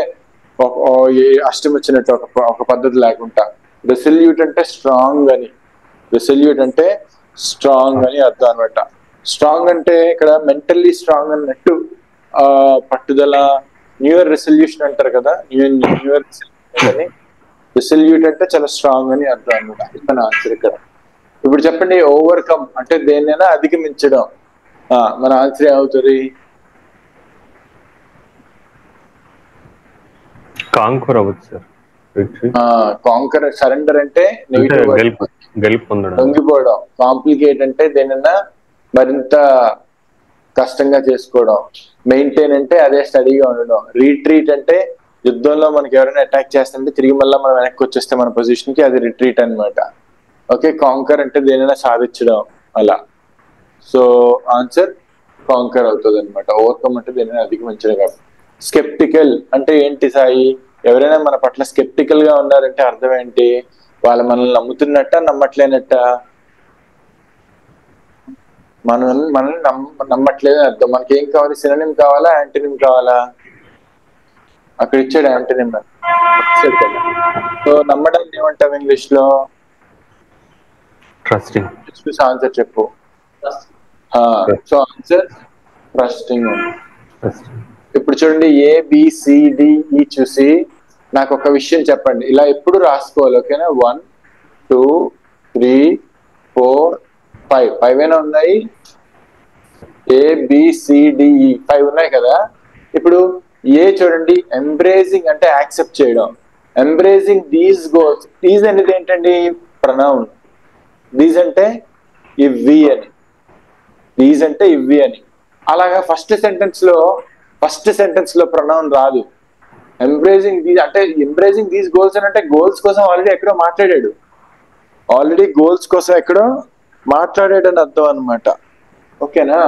అష్టం వచ్చినట్టు ఒక పద్ధతి లేకుండా. రెసల్యూట్ అంటే స్ట్రాంగ్ అని, రెసల్యూట్ అంటే స్ట్రాంగ్ అని అర్థం అనమాట. స్ట్రాంగ్ అంటే ఇక్కడ మెంటల్లీ స్ట్రాంగ్ అన్నట్టు, పట్టుదల. న్యూ ఇయర్ రెసల్యూషన్ అంటారు కదా, న్యూ ఇయర్ అని. రెసల్యూట్ అంటే చాలా స్ట్రాంగ్ అని అర్థం అనమాట. ఇక్కడ ఆన్సర్ ఇక్కడ. ఇప్పుడు చెప్పండి, ఓవర్కమ్ అంటే దేన్నైనా అధిగమించడం. మన ఆన్సర్ ఏమవుతుంది? కాంకర్ అవ్వచ్చు సార్. కాంకర్. సరెండర్ అంటే లొంగిపోవడం. కాంప్లికేట్ అంటే దేనైనా మరింత కష్టంగా చేసుకోవడం. మెయింటైన్ అంటే అదే స్టడీగా ఉండడం. రీట్రీట్ అంటే యుద్ధంలో మనకి ఎవరైనా అటాక్ చేస్తుంటే తిరిగి మళ్ళీ మనం వెనక్కి వచ్చేస్తే మన పొజిషన్ కి, అది రిట్రీట్ అనమాట. ఓకే, కాంకర్ అంటే దేనైనా సాధించడం అలా. సో ఆన్సర్ కాంకర్ అవుతుంది అనమాట. ఓవర్కమ్ అంటే దేనైనా అధిగమించడం కాదు. స్కెప్టికల్ అంటే ఏంటి సాయి? ఎవరైనా మన పట్ల స్కెప్టికల్ గా ఉన్నారంటే అర్థం ఏంటి? వాళ్ళు మనల్ని నమ్ముతున్నట్ట, నమ్మట్లేనట్ట? మనల్ని నమ్మట్లేదు అర్థం. మనకి ఏం కావాలి? సినోనిమ్ కావాలా, యాంటోనిమ్ కావాలా? అక్కడ ఇచ్చాడు యాంటోనిమ్. సో నమ్మడాన్ని ఏమంటాం ఇంగ్లీష్ లో? ట్రస్టింగ్. ఆన్సర్ చెప్పు. So answer trusting. ఇప్పుడు చూడండి, ABCDE చూసి నాకు ఒక విషయం చెప్పండి. ఇలా ఎప్పుడు రాసుకోవాలి, ఓకేనా? 1 2 3 4 5 5 అయినా ఉన్నాయి. ABCDE 5 ఉన్నాయి కదా. ఇప్పుడు ఏ చూడండి, ఎంబ్రేసింగ్ అంటే యాక్సెప్ట్ చేయడం. Embracing these goals. దీస్ అనేది ఏంటండి? ప్రొనౌన్. దీస్ అంటే ఇవ్వి అని, దీస్ అంటే ఇవ్వి అని. అలాగా ఫస్ట్ సెంటెన్స్ లో ప్రొనౌన్ రాదు. ఎంబ్రేసింగ్ దీస్ అంటే ఎంబ్రేసింగ్ దీస్ గోల్స్ అని అంటే గోల్స్ కోసం ఆల్రెడీ ఎక్కడో మాట్లాడాడు, అని అర్థం అనమాట. ఓకేనా?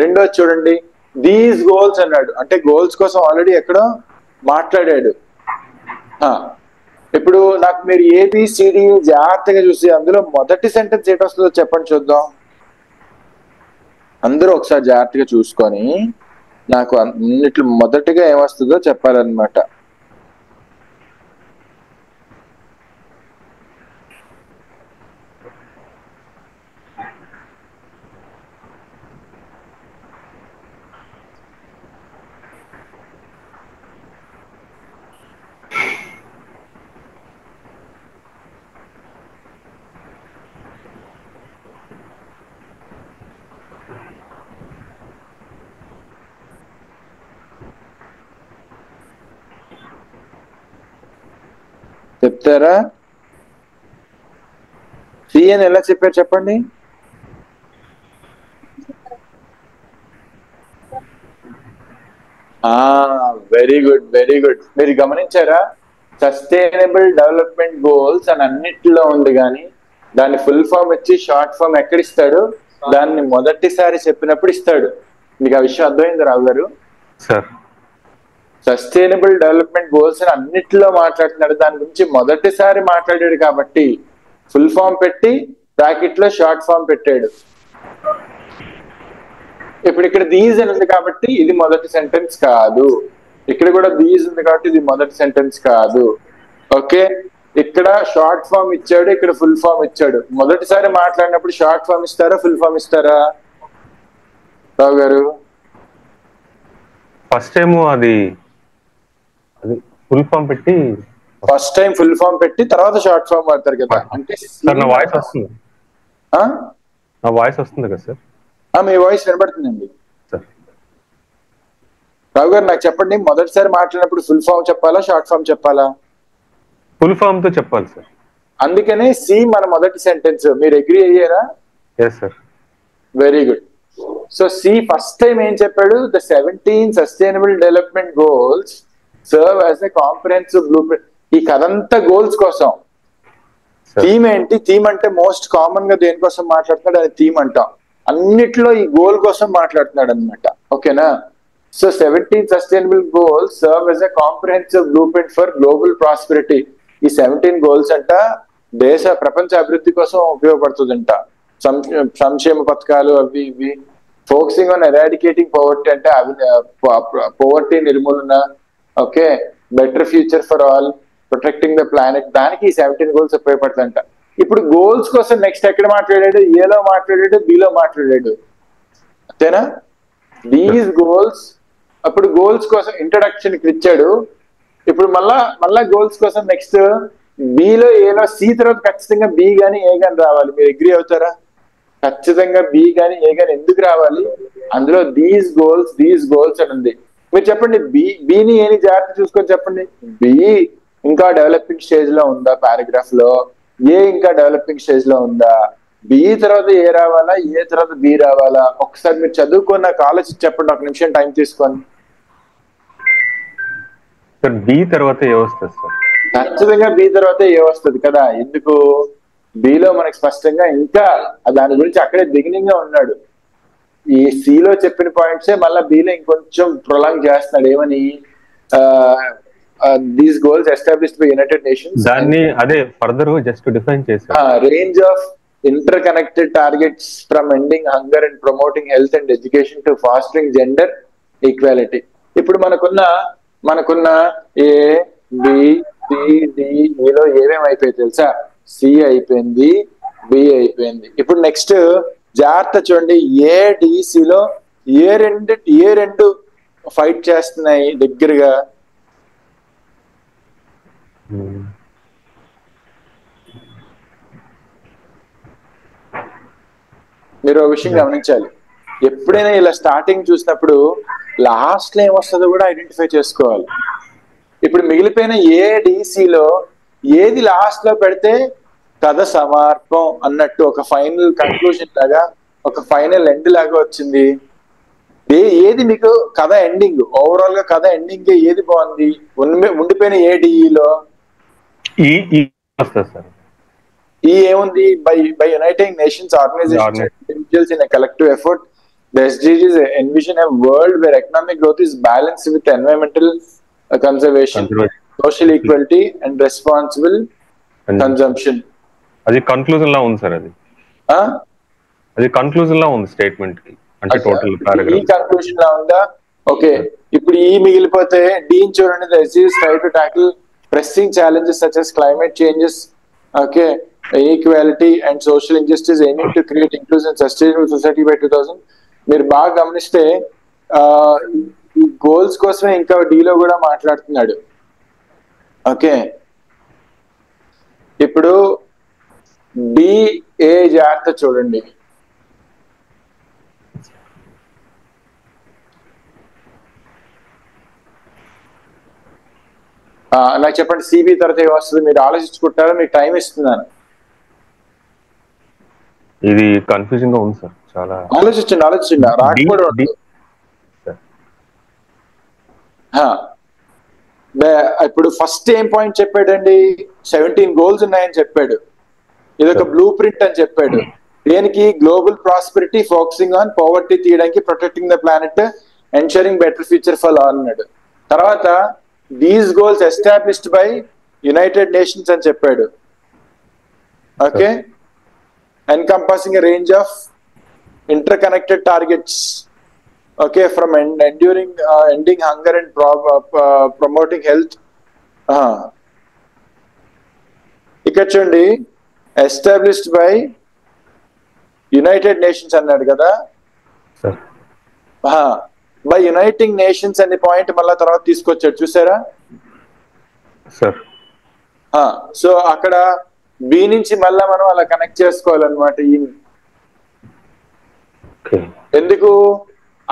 రెండో చూడండి, దీస్ గోల్స్ అన్నాడు అంటే గోల్స్ కోసం ఆల్రెడీ ఎక్కడో మాట్లాడాడు. ఇప్పుడు నాకు మీరు ABCD జాగ్రత్తగా చూసి అందులో మొదటి సెంటెన్స్ ఏంటి వస్తుందో చెప్పండి చూద్దాం. అందరూ ఒకసారి జాగ్రత్తగా చూసుకొని నాకు అన్నిట్లో మొదటిగా ఏమొస్తుందో చెప్పాలన్నమాట. చెప్తారా? సి అని ఎలా చెప్పారు చెప్పండి. Very good, very good. మీరు గమనించారా? సస్టైనబుల్ డెవలప్మెంట్ గోల్స్ అని అన్నిటిలో ఉంది, కానీ దాన్ని ఫుల్ ఫామ్ ఇచ్చి షార్ట్ ఫామ్ ఎక్కడ ఇస్తాడు? దాన్ని మొదటిసారి చెప్పినప్పుడు ఇస్తాడు. మీకు ఆ విషయం అర్థమైంది రావు గారు? సార్, సస్టైనబుల్ డెవలప్మెంట్ గోల్స్ అని అన్నిటిలో మాట్లాడుతున్నాడు, దాని గురించి మొదటిసారి మాట్లాడాడు కాబట్టి ఫుల్ ఫామ్ పెట్టి బ్రాకెట్ లో షార్ట్ ఫామ్ పెట్టాడు. ఇప్పుడు ఇక్కడ దీస్ అని ఉంది కాబట్టి ఇది మొదటి సెంటెన్స్ కాదు, ఇక్కడ కూడా దీస్ ఉంది కాబట్టి ఇది మొదటి సెంటెన్స్ కాదు. ఓకే, ఇక్కడ షార్ట్ ఫామ్ ఇచ్చాడు, ఇక్కడ ఫుల్ ఫామ్ ఇచ్చాడు. మొదటిసారి మాట్లాడినప్పుడు షార్ట్ ఫామ్ ఇస్తారా, ఫుల్ ఫామ్ ఇస్తారా రావు గారు? ఫస్ట్ టైం అది ఫుల్ ఫామ్ పెట్టి, ఫస్ట్ టైం ఫుల్ ఫామ్ పెట్టి తర్వాత షార్ట్ ఫామ్ వాడతారు కదా. అంటే సార్ నా వాయిస్ వస్తుంది? నా వాయిస్ వస్తుంది కదా సార్? మీ వాయిస్ వినబడుతుందండి సార్. రావు గారు నాకు చెప్పండి, మొదటిసారి మాట్లాడినప్పుడు ఫుల్ ఫామ్ చెప్పాలా, షార్ట్ ఫామ్ చెప్పాలా? ఫుల్ ఫామ్ తో చెప్పాలి సార్. అందుకనే సి మన మొదటి సెంటెన్స్. మీరు అగ్రీ అయ్యారా? Yes sir. Very good. So see first time ఏం చెప్పాడు? The 17 sustainable development goals serve as a comprehensive blueprint. ఈ కథంతా గోల్స్ కోసం. థీమ్ ఏంటి? థీమ్ అంటే మోస్ట్ కామన్ గా దేనికోసం మాట్లాడుతున్నాడు అది థీమ్ అంటాం. అన్నిట్లో ఈ గోల్ కోసం మాట్లాడుతున్నాడు అనమాట. ఓకేనా? So 17 sustainable goals serve as a comprehensive blue print for global prosperity. ఈ 17 గోల్స్ అంట ప్రపంచ అభివృద్ధి కోసం ఉపయోగపడుతుందంట. సంక్షేమ పథకాలు అవి ఇవి. ఫోకసింగ్ ఆన్ ఎరాడికేటింగ్ పవర్టీ అంటే పవర్టీ నిర్మూలన. Okay, better future for all, protecting the planet. దానికి ఈ 17 గోల్స్ ఉపయోగపడుతుందంట. ఇప్పుడు గోల్స్ కోసం నెక్స్ట్ ఎక్కడ మాట్లాడాడు? ఏలో మాట్లాడాడు, బిలో మాట్లాడాడు, అంతేనా? These goals. అప్పుడు గోల్స్ కోసం ఇంట్రడక్షన్ ఇచ్చాడు. ఇప్పుడు మళ్ళా గోల్స్ కోసం నెక్స్ట్ బిలో, ఏలో, సి తర్వాత ఖచ్చితంగా బి గాని ఏ గాని రావాలి. మీరు అగ్రీ అవుతారా? ఖచ్చితంగా బి గాని ఏ గాని ఎందుకు రావాలి? అందులో దీస్ గోల్స్ అని ఉంది. మీరు చెప్పండి, బిని ఏని జాగ్రత్త చూసుకొని చెప్పండి. బి ఇంకా డెవలపింగ్ స్టేజ్ లో ఉందా పారాగ్రాఫ్ లో? ఏ ఇంకా డెవలపింగ్ స్టేజ్ లో ఉందా? బి తర్వాత ఏ రావాలా, ఏ తర్వాత బి రావాలా? ఒకసారి మీరు చదువుకొని నాకు ఆలోచించి చెప్పండి, ఒక నిమిషం టైం తీసుకొని. బి తర్వాత ఏ వస్తుంది సార్? ఖచ్చితంగా బి తర్వాత ఏ వస్తుంది కదా. ఎందుకు? బిలో మనకి స్పష్టంగా ఇంకా దాని గురించి అక్కడే బిగినింగ్ గా ఉన్నాడు. ఈ సిలో చెప్పిన పాయింట్సే మళ్ళీ బిలో ఇంకొంచెం ప్రొలాంగ్ చేస్తున్నాడు. ఏమని? These goals established by United nations. దాన్ని అదే ఫర్దర్ జస్ట్ డిఫైన్ చేశారు. Range of inter connected targets from ending hunger and promoting health and education to fostering gender equality. ఇప్పుడు మనకున్న బి సి డి ఈలో ఏమేమి అయిపోయాయి తెలుసా? సి అయిపోయింది, బి అయిపోయింది. ఇప్పుడు నెక్స్ట్ జాగ్రత్త చూడండి, ఏడిసిలో ఏ రెండు ఫైట్ చేస్తున్నాయి దగ్గరగా? మీరు ఒక విషయం గమనించాలి, ఎప్పుడైనా ఇలా స్టార్టింగ్ చూసినప్పుడు లాస్ట్ లో ఏమొస్తుందో కూడా ఐడెంటిఫై చేసుకోవాలి. ఇప్పుడు మిగిలిపోయిన ఏడిసిలో ఏది లాస్ట్ లో పెడితే కథ సమార్పం అన్నట్టు ఒక ఫైనల్ కన్క్లూజన్ లాగా, ఒక ఫైనల్ ఎండ్ లాగా వచ్చింది? ఏది మీకు కథ ఎండింగ్, ఓవరాల్ గా కథ ఎండింగ్ ఏది బాగుంది? ఉండిపోయిన ఏడిఈలో ఈ ఏముంది? By United nations organisation individuals in a collective effort, the SDGs envision a world where economic growth is balanced with environmental conservation, social equality and responsible consumption. అది కన్క్లూజన్ లా ఉంది సార్. అది కన్క్లూజన్ లా ఉంది స్టేట్మెంట్ కి, అంటే total paragraph. ఈ conclusion లా ఉందా? Okay, ఇప్పుడు ఈ మిగిలిపోతే డీన్ చూడండి. The SDGs try to tackle pressing challenges such as climate changes, okay, inequality and social injustice, aiming to create inclusive and sustainable society by 2000. మీరు బాగా గమనిస్తే ఈ గోల్స్ కోసమే ఇంకా డీలో కూడా మాట్లాడుతున్నాడు. ఓకే, ఇప్పుడు డిఏ జాగ్రత్త చూడండి. నాకు చెప్పండి, సిబి తర్వాత ఏమొస్తుంది? మీరు ఆలోచించుకుంటారా? మీకు టైం ఇస్తున్నాను. ఇది కన్ఫ్యూజింగ్ గా ఉంది సార్, చాలా ఆలోచించండి. రాకపోవడం ఇప్పుడు ఫస్ట్ ఏం పాయింట్ చెప్పాడండి? 17 గోల్స్ ఉన్నాయని చెప్పాడు. ఇదొక బ్లూ ప్రింట్ అని చెప్పాడు. దేనికి? Global prosperity, focusing on poverty తీయడానికి, protecting the planet, ensuring better future for all అన్నాడు. తర్వాత these goals established by United Nations అని చెప్పాడు. Okay, encompassing a range of interconnected targets, okay, from ending hunger and promoting health. ఇక్కడ చూడండి, established by United Nations అన్నాడు కదా. By uniting nations అనే point మళ్ళా తర్వాత తీసుకొచ్చాడు, చూసారా? సో అక్కడ బి నుంచి మళ్ళా మనం అలా కనెక్ట్ చేసుకోవాలన్నమాట. ఎందుకు?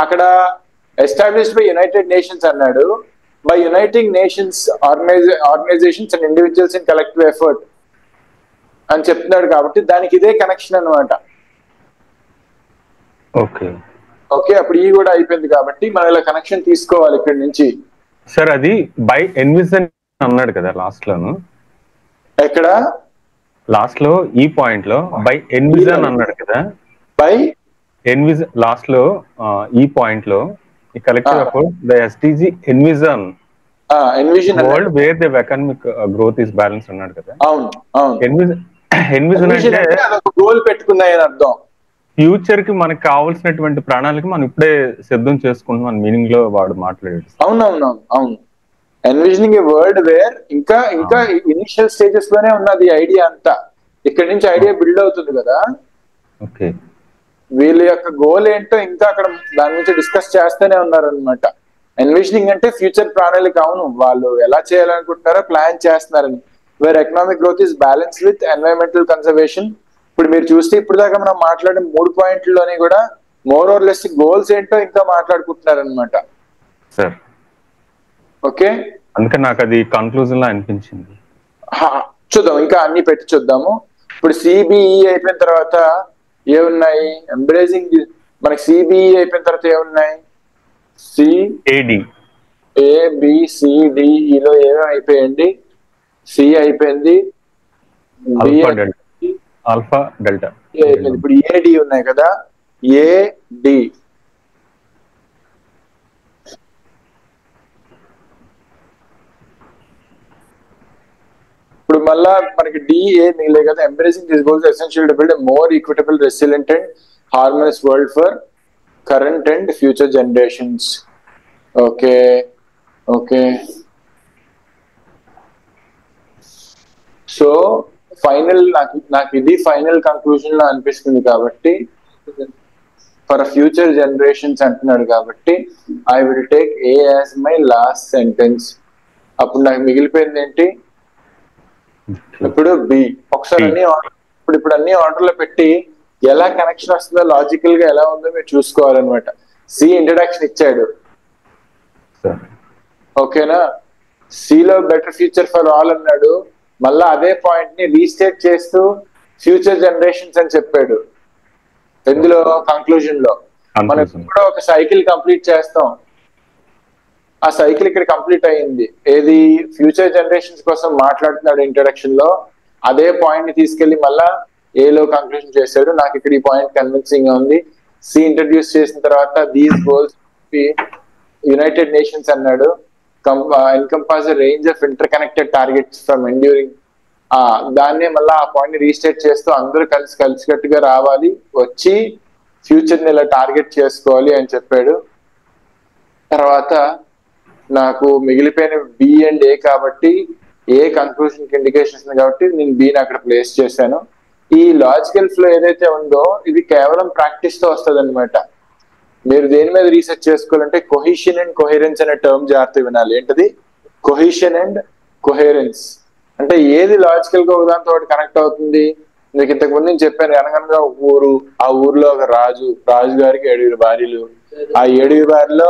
అక్కడ ఎస్టాబ్లిష్డ్ బై యునైటెడ్ నేషన్స్ అన్నాడు, by uniting nations organisations and individuals in collective effort అని చెప్తున్నాడు. కాబట్టి దానికి ఇదే కనెక్షన్ అన్నమాట. ఓకే, అప్పుడు ఈ కూడా అయిపోయింది కాబట్టి మనం ఇలా కనెక్షన్ తీసుకోవాలి ఇక్కడ నుంచి. సార్ అది బై ఎన్విజన్ అన్నాడు కదా లాస్ట్ లోను. ఎక్కడ? లాస్ట్ లో ఈ పాయింట్ లో బై ఎన్విజన్ అన్నాడు కదా. బై ఎన్విజన్ లాస్ట్ లో ఈ పాయింట్ లో ఈ collective effort, the SDG envision world where the economic growth is balance అన్నాడు కదా. ఎన్విజన్ అంటే గోల్ పెట్టుకున్నాయని అర్థం. ఫ్యూచర్ కి మనకు కావాల్సినటువంటి ప్రణాళిక మనం ఇప్పుడే సిద్ధం చేసుకుంటున్నాం అని మీనింగ్ లో వాడు మాట్లాడాడు. అవును. ఎన్విజనింగ్ ఏ వరల్డ్ వేర్ ఇంకా ఇనిషియల్ స్టేజెస్ లోనే ఉన్నది ఐడియా అంతా. ఇక్కడ నుంచి ఐడియా బిల్డ్ అవుతుంది కదా. ఓకే, వీళ్ళ యొక్క గోల్ ఏంటో ఇంకా అక్కడ దాని నుంచి డిస్కస్ చేస్తూనే ఉన్నారనమాట. ఎన్విజనింగ్ అంటే ఫ్యూచర్ ప్రణాళిక. అవును, వాళ్ళు ఎలా చేయాలనుకుంటున్నారో ప్లాన్ చేస్తున్నారని. Where economic growth is balance with environmental conservation. ఇప్పుడు మీరు చూస్తే ఇప్పుడు దాకా మనం మాట్లాడిన 3 పాయింట్లలోని కూడా మోర్ ఆర్ లెస్ గోల్స్ ఏంటో ఇంకా మాట్లాడుకుంటున్నారు అనమాట. ఓకే, అందుకే నాకు అది కన్క్లూజన్ లా అనిపించింది. చూద్దాం, ఇంకా అన్ని పెట్టి చూద్దాము. ఇప్పుడు సిబిఈ అయిపోయిన తర్వాత ఏమున్నాయి? ఎంబ్రేసింగ్. మనకి సిబిఈ అయిపోయిన తర్వాత ఏమున్నాయి? ఏబిసిడిఈలో ఏమేమి అయిపోయాయండి? సి అయిపోయింది, ఆల్ఫా డెల్టా అయిపోయింది. ఇప్పుడు ఏడి ఉన్నాయి కదా. ఏడి ఇప్పుడు మళ్ళా మనకి డిఏ మిగిలే కదా. Embracing this goals essential to build a more equitable, resilient and harmonious world for current and future generations. Okay, so final నాకు ఇది ఫైనల్ కంక్లూజన్ లో అనిపిస్తుంది కాబట్టి ఫర్ ఫ్యూచర్ జనరేషన్స్ అంటున్నాడు కాబట్టి I will take a as my last sentence. అప్పుడు నాకు మిగిలిపోయింది ఏంటి? ఇప్పుడు బి. ఒకసారి ఇప్పుడు అన్ని ఆర్డర్ లో పెట్టి ఎలా కనెక్షన్ వస్తుందో లాజికల్ గా ఎలా ఉందో మీరు చూసుకోవాలన్నమాట. సి ఇంట్రడక్షన్ ఇచ్చాడు, ఓకేనా. సిలో బెటర్ ఫ్యూచర్ ఫర్ ఆల్ అన్నాడు, మళ్ళా అదే పాయింట్ ని రీస్టేట్ చేస్తూ ఫ్యూచర్ జనరేషన్స్ అని చెప్పాడు. ఎందులో? కంక్లూజన్ లో. మనం కూడా ఒక సైకిల్ కంప్లీట్ చేస్తాం, ఆ సైకిల్ ఇక్కడ కంప్లీట్ అయ్యింది. ఏది? ఫ్యూచర్ జనరేషన్స్ కోసం మాట్లాడుతున్నాడు ఇంట్రడక్షన్ లో, అదే పాయింట్ ని తీసుకెళ్లి మళ్ళా ఏలో కంక్లూజన్ చేశాడు. నాకు ఇక్కడ ఈ పాయింట్ కన్విన్సింగ్ గా ఉంది. సి ఇంట్రడ్యూస్ చేసిన తర్వాత దీస్ గోల్స్ యునైటెడ్ నేషన్స్ అన్నాడు, encompass a range of interconnected targets from enduring. దాన్నే మళ్ళీ ఆ పాయింట్ ని రీస్టేట్ చేస్తూ అందరూ కలిసికట్టుగా రావాలి, వచ్చి ఫ్యూచర్ ని ఇలా టార్గెట్ చేసుకోవాలి అని చెప్పాడు. తర్వాత నాకు మిగిలిపోయిన బి అండ్ ఏ కాబట్టి ఏ కంక్లూజన్ కి ఇండికేషన్స్ కాబట్టి నేను బిని అక్కడ ప్లేస్ చేశాను. ఈ లాజికల్ ఫ్లో ఏదైతే ఉందో ఇది కేవలం ప్రాక్టీస్ తో వస్తుంది అనమాట. మీరు దేని మీద రీసెర్చ్ చేసుకోవాలంటే కొహిషన్ అండ్ కొహెరెన్స్ అనే టర్మ్ జాగ్రత్త వినాలి. ఏంటది? కొహిషన్ అండ్ కొహెరెన్స్ అంటే ఏది లాజికల్ గా ఒకదాంతో కనెక్ట్ అవుతుంది. మీకు ఇంతకు ముందు నేను చెప్పాను, అనగనగా ఊరు, ఆ ఊర్లో ఒక రాజు గారికి 7 భార్యలు. ఆ 7 భార్యలో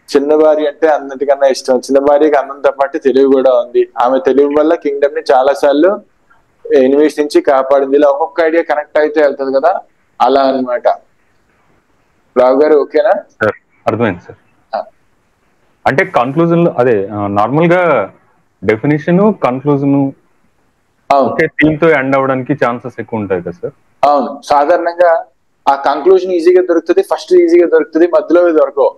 చిన్న భార్య అంటే అన్నిటికన్నా ఇష్టం. చిన్న భార్యకి అన్నంతో పాటు తెలివి కూడా ఉంది. ఆమె తెలివి వల్ల కింగ్డమ్ ని చాలా సార్లు ఎనిమిస్ నుంచి కాపాడింది. ఇలా ఒక్కొక్క ఐడియా కనెక్ట్ అయితే వెళ్తుంది కదా, అలా అన్నమాట. రావు గారు ఓకేనా? అర్థమైంది సార్. అంటే కన్క్లూజన్ అదే నార్మల్ గా డెఫినేషన్ కన్క్లూజన్ ఒకే థీమ్ తో ఎండ్ అవ్వడానికి ఛాన్సెస్ ఎక్కువ ఉంటాయి కదా సార్? అవును, సాధారణంగా ఆ కంక్లూజన్ ఈజీగా దొరుకుతుంది, ఫస్ట్ ఈజీగా దొరుకుతుంది, మధ్యలో దొరకవు.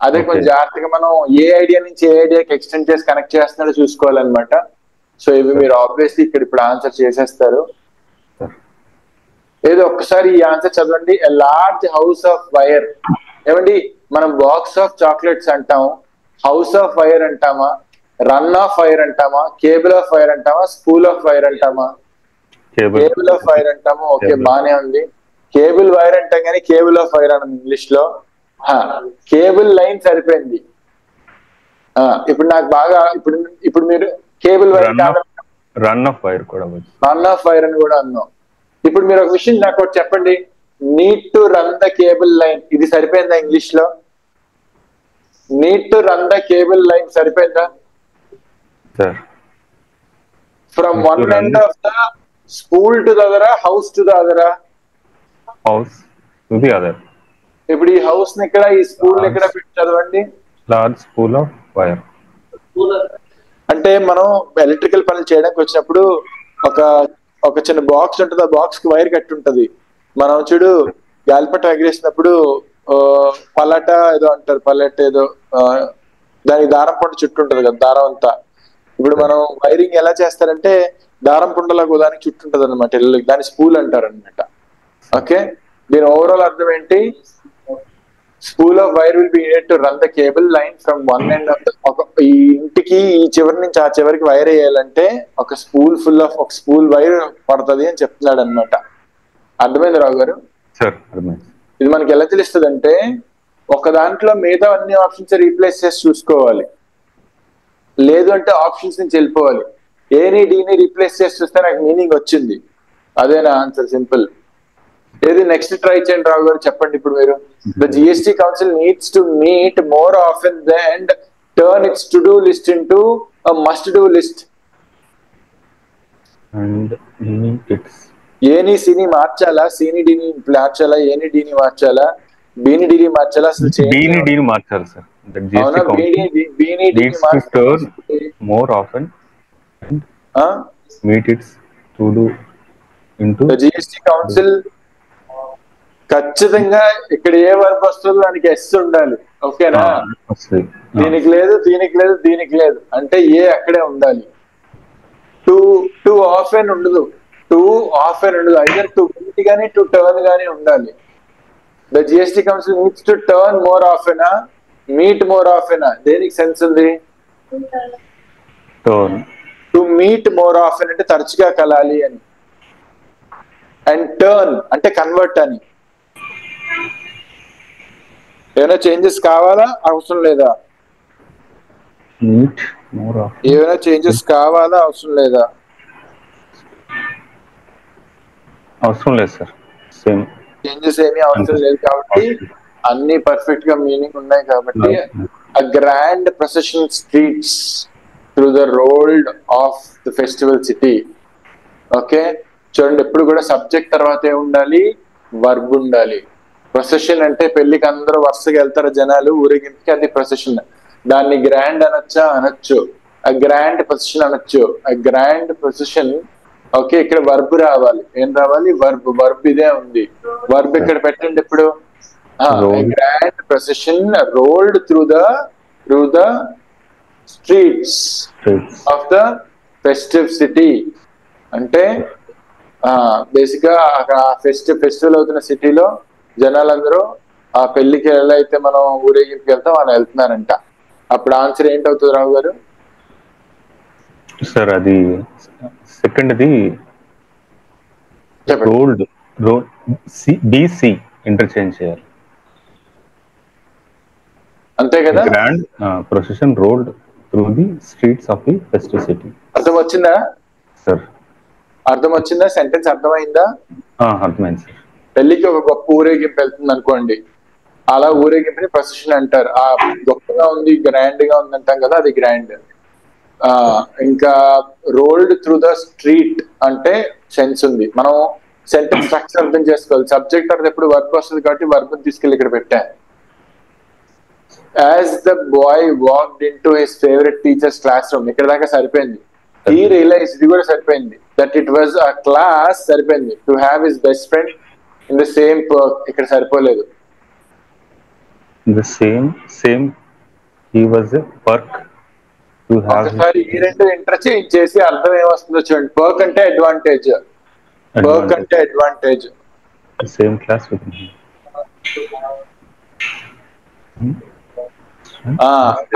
అదే కొంచెం జాగ్రత్తగా మనం ఏ ఐడియా నుంచి ఏ ఐడియాకి ఎక్స్టెండ్ చేసి కనెక్ట్ చేస్తున్నాడో చూసుకోవాలన్నమాట. సో ఇవి మీరు ఆబ్వియస్లీ ఇక్కడ ఇప్పుడు ఆన్సర్ చేసేస్తారు. ఏదో ఒక్కసారి ఈ ఆన్సర్ చదవండి. A large house of wire. ఏమండి, మనం బాక్స్ ఆఫ్ చాక్లెట్స్ అంటాం, హౌస్ ఆఫ్ వైర్ అంటామా, రన్ ఆఫ్ వైర్ అంటామా, కేబుల్ ఆఫ్ వైర్ అంటామా, స్కూల్ ఆఫ్ వైర్ అంటామా? కేబుల్ ఆఫ్ వైర్ అంటామా. ఓకే, బానే ఉంది. కేబుల్ వైర్ అంటాం కానీ కేబుల్ ఆఫ్ వైర్ అన్నది ఇంగ్లీష్ లో. కేబుల్ లైన్ సరిపోయింది. ఇప్పుడు నాకు బాగా ఇప్పుడు మీరు cable wire run of wire కూడా రన్ ఆఫ్ వైర్ అని కూడా అన్నాం. ఇప్పుడు మీరు ఒక విషయం నాకు ఒకటి చెప్పండి, need to run the cable line, ఇది సరిపోయిందా ఇంగ్లీష్ లో? Need to run the cable line సరిపోయిందా? From one end of the school to the అదరా, హౌస్ టు ద అదరా? House to the other. ఇప్పుడు ఈ హౌస్ ని ఇక్కడ, ఈ స్కూల్ ని ఇక్కడ పెట్టి చదవండి. Large school of wire. అంటే మనం ఎలక్ట్రికల్ పనులు చేయడానికి వచ్చినప్పుడు ఒక చిన్న బాక్స్ ఉంటుంది, ఆ బాక్స్ కి వైర్ కట్టి ఉంటది. మనం చూడు గాలిపటం ఎగిరేసినప్పుడు పల్లట ఏదో అంటారు, పల్లెట్ ఏదో, దానికి దారం పండు చుట్టూ ఉంటది కదా దారం అంతా. ఇప్పుడు మనం వైరింగ్ ఎలా చేస్తారంటే దారం పుండలకు దానికి చుట్టూ ఉంటది అనమాట, దాని స్పూల్ అంటారు అనమాట. ఓకే, దీని ఓవరాల్ అర్థం ఏంటి? Spool of wire will be needed to run the cable line from one end of ఈ ఇంటికి ఈ చివరి నుంచి ఆ చివరికి వైర్ వేయాలంటే ఒక స్పూల్ వైర్ పడుతుంది అని చెప్తున్నాడు అనమాట. అర్థమైంది రావు గారు? ఇది మనకి ఎలా తెలుస్తుంది అంటే ఒక దాంట్లో మిగతా అన్ని ఆప్షన్స్ రీప్లేస్ చేసి చూసుకోవాలి, లేదు అంటే ఆప్షన్స్ నుంచి వెళ్ళిపోవాలి. ఏని డీని రీప్లేస్ చేసి చూస్తే నాకు మీనింగ్ వచ్చింది, అదేనా ఆన్సర్? సింపుల్. ఏది నెక్స్ట్ ట్రై చేయండి రావు గారు, చెప్పండి ఇప్పుడు మీరు. The GST council needs to meet more often and turn its to do list into a must do list. ఏని సిని మార్చాలా, సిని డీని మార్చాలా, ఏని డీని మార్చాలా, బీని డీని మార్చాలా? అసలు మార్చాలి sir. More often meet its to do into the GST council ఖచ్చితంగా ఇక్కడ ఏ వర్క్ వస్తుందో దానికి ఎస్ ఉండాలి. ఓకేనా? దీనికి లేదు, దీనికి లేదు, దీనికి లేదు అంటే ఏ అక్కడే ఉండాలి. టూ ఆఫెన్ ఉండదు, ఐదర్ టు మీట్ గానీ టు టర్న్ గానీ ఉండాలి. The GST council needs to turn more ఆఫెనా, మీట్ మోర్ ఆఫెనా? దేనికి సెన్స్ ఉంది? టు మీట్ మోర్ ఆఫెన్ అంటే తరచుగా కలాలి అని. అండ్ టర్న్ అంటే కన్వర్ట్ అని. ఏమైనా చేంజెస్ కావాలా, అవసరం లేదా? ఏమైనా చేంజెస్ కావాలా, అవసరం లేదా? అవసరం లేదు సార్. సేమ్ చేంజెస్ ఏమీ అవసరం లేదు కాబట్టి అన్ని పర్ఫెక్ట్ గా మీనింగ్ ఉన్నాయి కాబట్టి. A grand procession streets through the road of the festival city. Okay, చూడండి ఎప్పుడు కూడా సబ్జెక్ట్ తర్వాత ఏమి ఉండాలి, వర్బ్ ఉండాలి. ప్రొసెషన్ అంటే పెళ్లికి అందరూ వరుసగా వెళ్తారు జనాలు ఊరేగింపుకి, అది ప్రొసెషన్. దాన్ని గ్రాండ్ అనొచ్చా, అనొచ్చు. ఆ గ్రాండ్ ప్రొసెషన్ అనొచ్చు, ఆ గ్రాండ్ ప్రొసెషన్. ఓకే, ఇక్కడ వర్బ్ రావాలి. ఏం రావాలి? వర్బ్. వర్బ్ ఇదే ఉంది. వర్బ్ ఇక్కడ పెట్టండి ఇప్పుడు. Grand procession rolled through the streets of the festive city. అంటే బేసిక్ గా ఫెస్టివల్ అవుతున్న సిటీలో జనాలందరూ ఆ పెళ్లికి ఎలా అయితే మనం ఊరేగింపుకి వెళ్తాం అలా వెళ్తున్నారంట. అప్పుడు ఆన్సర్ ఏంటవుతుంది రావు గారు? సార్ అది సెకండ్ది రోల్డ్ బిసి ఇంటర్చేంజ్ చేయాలి. అంతే కదా? Grand procession rolled through the streets of the festive city. అర్థం వచ్చిందా సార్? అర్థం వచ్చిందా? సెంటెన్స్ అర్థమైందా? అర్థమైంది సార్. పెళ్లికి ఒక గొప్ప ఊరేగింపు వెళ్తుంది అనుకోండి, అలా ఊరేగింపుని ప్రొసెషన్ అంటారు. ఆ గొప్పగా ఉంది, గ్రాండ్ గా ఉంది అంటాం కదా, అది గ్రాండ్. ఇంకా రోల్డ్ త్రూ ద స్ట్రీట్ అంటే సెన్స్ ఉంది. మనం సెంటెన్స్ స్ట్రక్చర్ అర్థం చేసుకోవాలి. సబ్జెక్ట్ అంటే ఎప్పుడు వర్బ్ వస్తుంది కాబట్టి వర్బ్ తీసుకెళ్ళి ఇక్కడ పెట్టా. As the boy walked in to his favourite teacher's classroom, ఇక్కడ దాకా సరిపోయింది. హీ రియలైజ్, ఇది కూడా సరిపోయింది. That it was a class, సరిపోయింది. To have his best friend in the same perk, ఇక్కడ సరిపోలేదు. He was a perk. ఒకసారి ఈ రెండు ఇంటర్చేంజ్ చేసి అర్థం ఏమొస్తుందో చూడండి. పర్క్ అంటే అడ్వాంటేజ్, పర్క్ అంటే అడ్వాంటేజ్. సేమ్ క్లాస్ విత్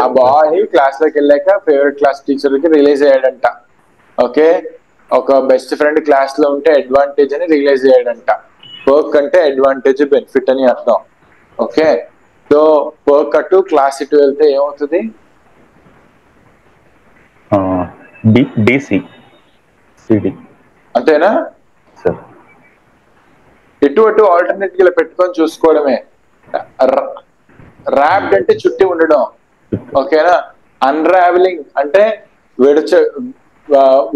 ఆ బాయ్ క్లాస్ లోకి వెళ్ళాక ఫేవరెట్ క్లాస్ టీచర్ కి రిలీజ్ అయ్యాడంట. ఓకే, ఒక బెస్ట్ ఫ్రెండ్ క్లాస్ లో ఉంటే అడ్వాంటేజ్ అని రిలీజ్ అయ్యాడంట. పర్క్ అంటే అడ్వాంటేజ్, బెనిఫిట్ అని అర్థం. ఓకే, సో పర్క్ అటు క్లాస్ ఇటు వెళ్తే ఏమవుతుంది? అంతేనా? ఇటు అటు ఆల్టర్నేట్ గా పెట్టుకొని చూసుకోవడమే. ర్యాప్డ్ అంటే చుట్టి ఉండడం. ఓకేనా? అన్రావెలింగ్ అంటే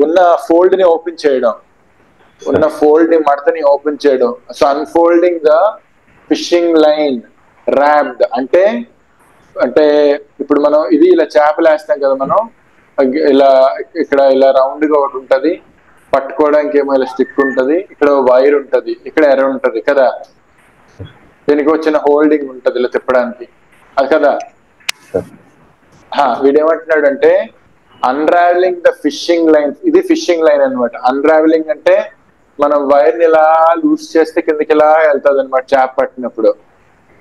ఉన్న ఫోల్డ్ ని ఓపెన్ చేయడం, ఉన్న ఫోల్డ్ ని మడతని ఓపెన్ చేయడం. So unfolding the fishing line. Wrapped అంటే అంటే ఇప్పుడు మనం ఇది ఇలా చేపలు వేస్తాం కదా, మనం ఇలా ఇక్కడ ఇలా రౌండ్ గా ఒకటి ఉంటది, పట్టుకోవడానికి ఏమో ఇలా స్టిక్ ఉంటది, ఇక్కడ వైర్ ఉంటది, ఇక్కడ ఎర్ర ఉంటది కదా, దీనికి వచ్చిన హోల్డింగ్ ఉంటది ఇలా తిప్పడానికి, అది కదా. వీడేమంటున్నాడు అంటే అన్రావెలింగ్ ద ఫిషింగ్ లైన్. ఇది ఫిషింగ్ లైన్ అనమాట. అన్రావెలింగ్ అంటే మనం వైర్ ని ఇలా లూజ్ చేస్తే కిందకి ఇలా వెళ్తుంది అనమాట చేప పట్టినప్పుడు.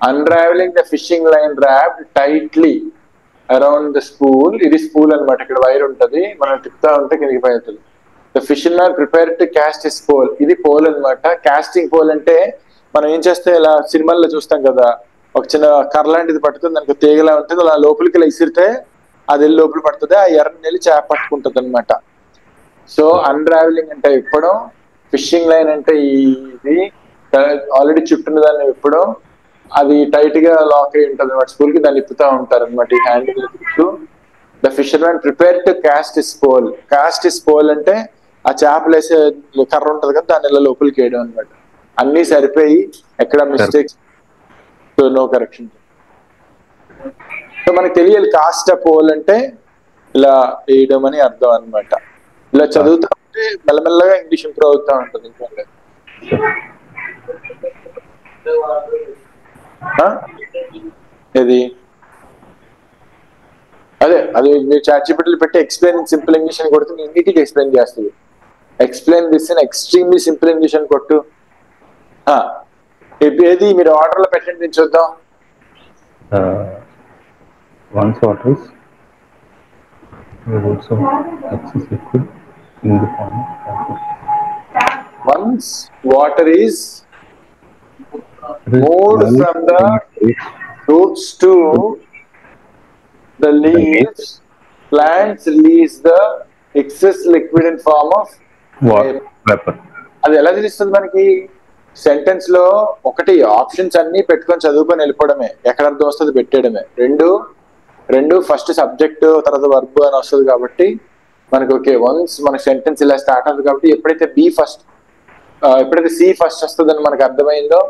Unravelling the fishing line wrapped tightly around the spool. ఇది స్పూల్ అనమాట, ఇక్కడ వైర్ ఉంటది, మనం తిప్పుతా ఉంటే కిందకి వెళ్తుంది. The fisherman prepare to cast his pole. ఇది పోల్ అనమాట. కాస్టింగ్ పోల్ అంటే మనం ఏం చేస్తే ఇలా సినిమాల్లో చూస్తాం కదా, ఒక చిన్న కర్ర లాంటిది పట్టుకుని దానికి తీగలా ఉంటుంది, అలా లోపలికి ఇలా ఇసిరితే అది వెళ్ళి లోపల పడుతుంది, ఆ ఎర్రని వెళ్ళి చేప పట్టుకుంటుంది అనమాట. సో అన్రావెలింగ్ అంటే విప్పడం, ఫిషింగ్ లైన్ అంటే ఇది ఆల్రెడీ చుట్టున్న దాన్ని విప్పడం, అది టైట్ గా లాక్ అయి ఉంటుంది అనమాట స్కూల్ కి, దాన్ని ఇప్పుతా ఉంటారు అనమాట ఈ హ్యాండిల్ చుట్టూ. The fisherman prepare to cast his pole. Cast his pole అంటే ఆ చేపలు వేసే కర్ర ఉంటది కదా, దాన్ని ఇలా లోపలికి వేయడం అనమాట. అన్ని సరిపోయి ఎక్కడ mistakes, so no correction. So మనకు తెలియాలి కాస్ట్ అ పోల్ అంటే ఇలా వేయడం అని అర్థం అనమాట. ఇలా చదువుతా ఉంటే మెల్లమెల్లగా ఇంగ్లీష్ ఇంప్రూవ్ అవుతా ఉంటుంది. ఇంకా ఇది అదే అది మీరు చాట్‌జీపీటీలో పెట్టి ఎక్స్ప్లెయిన్ ఇన్ సింపుల్ ఇంగ్లీష్ అని కొడితే నేను నీట్గా ఎక్స్ప్లెయిన్ చేస్తుంది. Explain this in extremely simple English అని కొట్టు. ఏది మీరు ఆర్డర్ లో పెట్టండి, నేను చూద్దాం. roots of excess liquid in the form of Once water is moved from the roots to the leaves, plants release the excess liquid in form of vapor. అది ఎలా తెలుస్తుంది మనకి? సెంటెన్స్ లో ఒకటి ఆప్షన్స్ అన్ని పెట్టుకొని చదువుకొని వెళ్ళిపోవడమే, ఎక్కడ అర్థం వస్తుంది పెట్టేయడమే. రెండు ఫస్ట్ సబ్జెక్ట్ తర్వాత వర్బ్ అని వస్తుంది కాబట్టి మనకి ఓకే. వన్స్ మన సెంటెన్స్ ఇలా స్టార్ట్ అవుతుంది కాబట్టి ఎప్పుడైతే సి ఫస్ట్ వస్తుందని మనకు అర్థమైందో,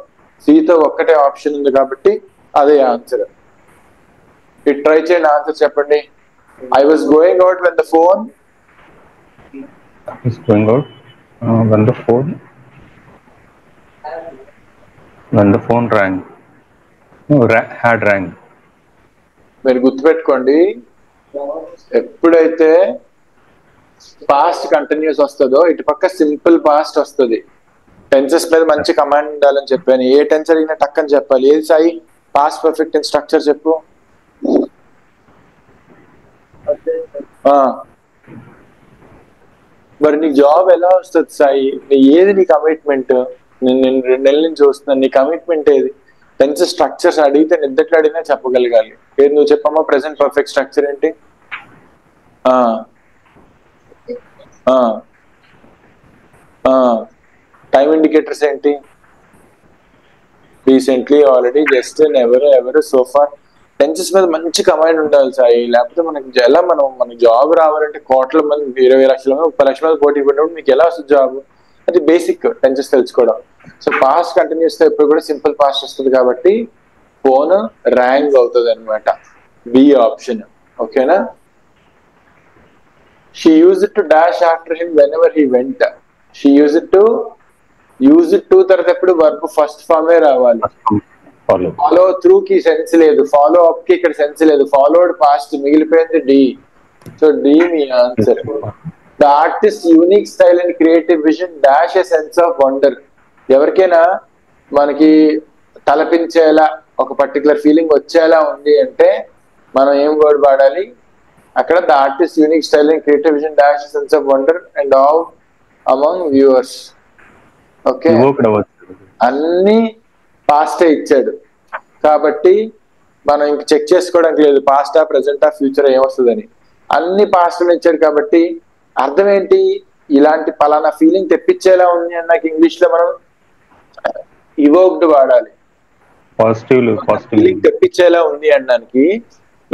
సితో ఒక్కటే ఆప్షన్ ఉంది కాబట్టి అదే ఆన్సర్. ఇట్ ట్రై చేయండి, ఆన్సర్ చెప్పండి. I was going out when the phone rang. Had rang. మీరు గుర్తుపెట్టుకోండి, ఎప్పుడైతే పాస్ట్ కంటిన్యూస్ వస్తుందో ఇటు పక్క సింపుల్ పాస్ట్ వస్తుంది. టెన్సెస్ మీద మంచి కమాండ్ ఉండాలని చెప్పాను. ఏ టెన్స్ అడిగినా టక్కని చెప్పాలి. ఏది Sai past perfect in structure చెప్పు. మరి నీ జాబ్ ఎలా వస్తుంది సాయి? ఏది నీ కమిట్మెంట్? నేను 2 నెలల నుంచి చూస్తున్నాను, నీ కమిట్మెంట్ ఏది? టెన్స్ స్ట్రక్చర్స్ అడిగితే నిద్దట్లో అడిగినా చెప్పగలగాలి. ఏది నువ్వు చెప్పమ్మా? ప్రెసెంట్ పర్ఫెక్ట్ స్ట్రక్చర్ ఏంటి? టైం ఇండికేటర్స్ ఏంటి? Recently, already, just, never, ever, so far. Tenses మీద మంచి కమాండ్ ఉండాలి సాయి. లేకపోతే మనకి ఎలా మనకి జాబ్ రావాలంటే కోట్ల మంది, 20 లక్షల మంది, 30 లక్షల మంది పోటీ పడినప్పుడు మీకు ఎలా వస్తుంది జాబ్? అది బేసిక్ టెన్సెస్ తెలుసుకోవడం. సో పాస్ట్ కంటిన్యూస్ తో ఎప్పుడు కూడా సింపుల్ పాస్ట్ వస్తుంది కాబట్టి ఫోన్ ర్యాంగ్ అవుతుంది అనమాట. B option. ఓకేనా? She use it to dash after him whenever he went. She use it to తర్వాత ఎప్పుడు వర్బ్ ఫస్ట్ ఫామే రావాలి. ఫాలో త్రూ కి సెన్స్ లేదు, ఫాలో అప్ కి ఇక్కడ సెన్స్ లేదు, ఫాలోడ్ పాస్ట్ మిగిలిపోయింది డి. సో డి మీ answer. The artist unique style and creative vision dash a sense of wonder. ఎవరికైనా మనకి తలపించేలా ఒక పర్టికులర్ ఫీలింగ్ వచ్చేలా ఉంది అంటే మనం ఏం వర్డ్ వాడాలి అక్కడ? The artist unique style and creative vision dash a sense of wonder and all among viewers. Okay, అన్ని పాస్టే ఇచ్చాడు కాబట్టి మనం ఇంక చెక్ చేసుకోవడానికి లేదు పాస్టా, ప్రెసెంటా, ఫ్యూచర్ ఏమొస్తుందని. అన్ని పాస్ట్ ఇచ్చాడు కాబట్టి అర్థం ఏంటి? ఇలాంటి పలానా ఫీలింగ్ తెప్పించేలా ఉంది అన్నాక ఇంగ్లీష్ లో మనం ఇవోక్డ్ వాడాలి. ఫీలింగ్ తెప్పించేలా ఉంది అనడానికి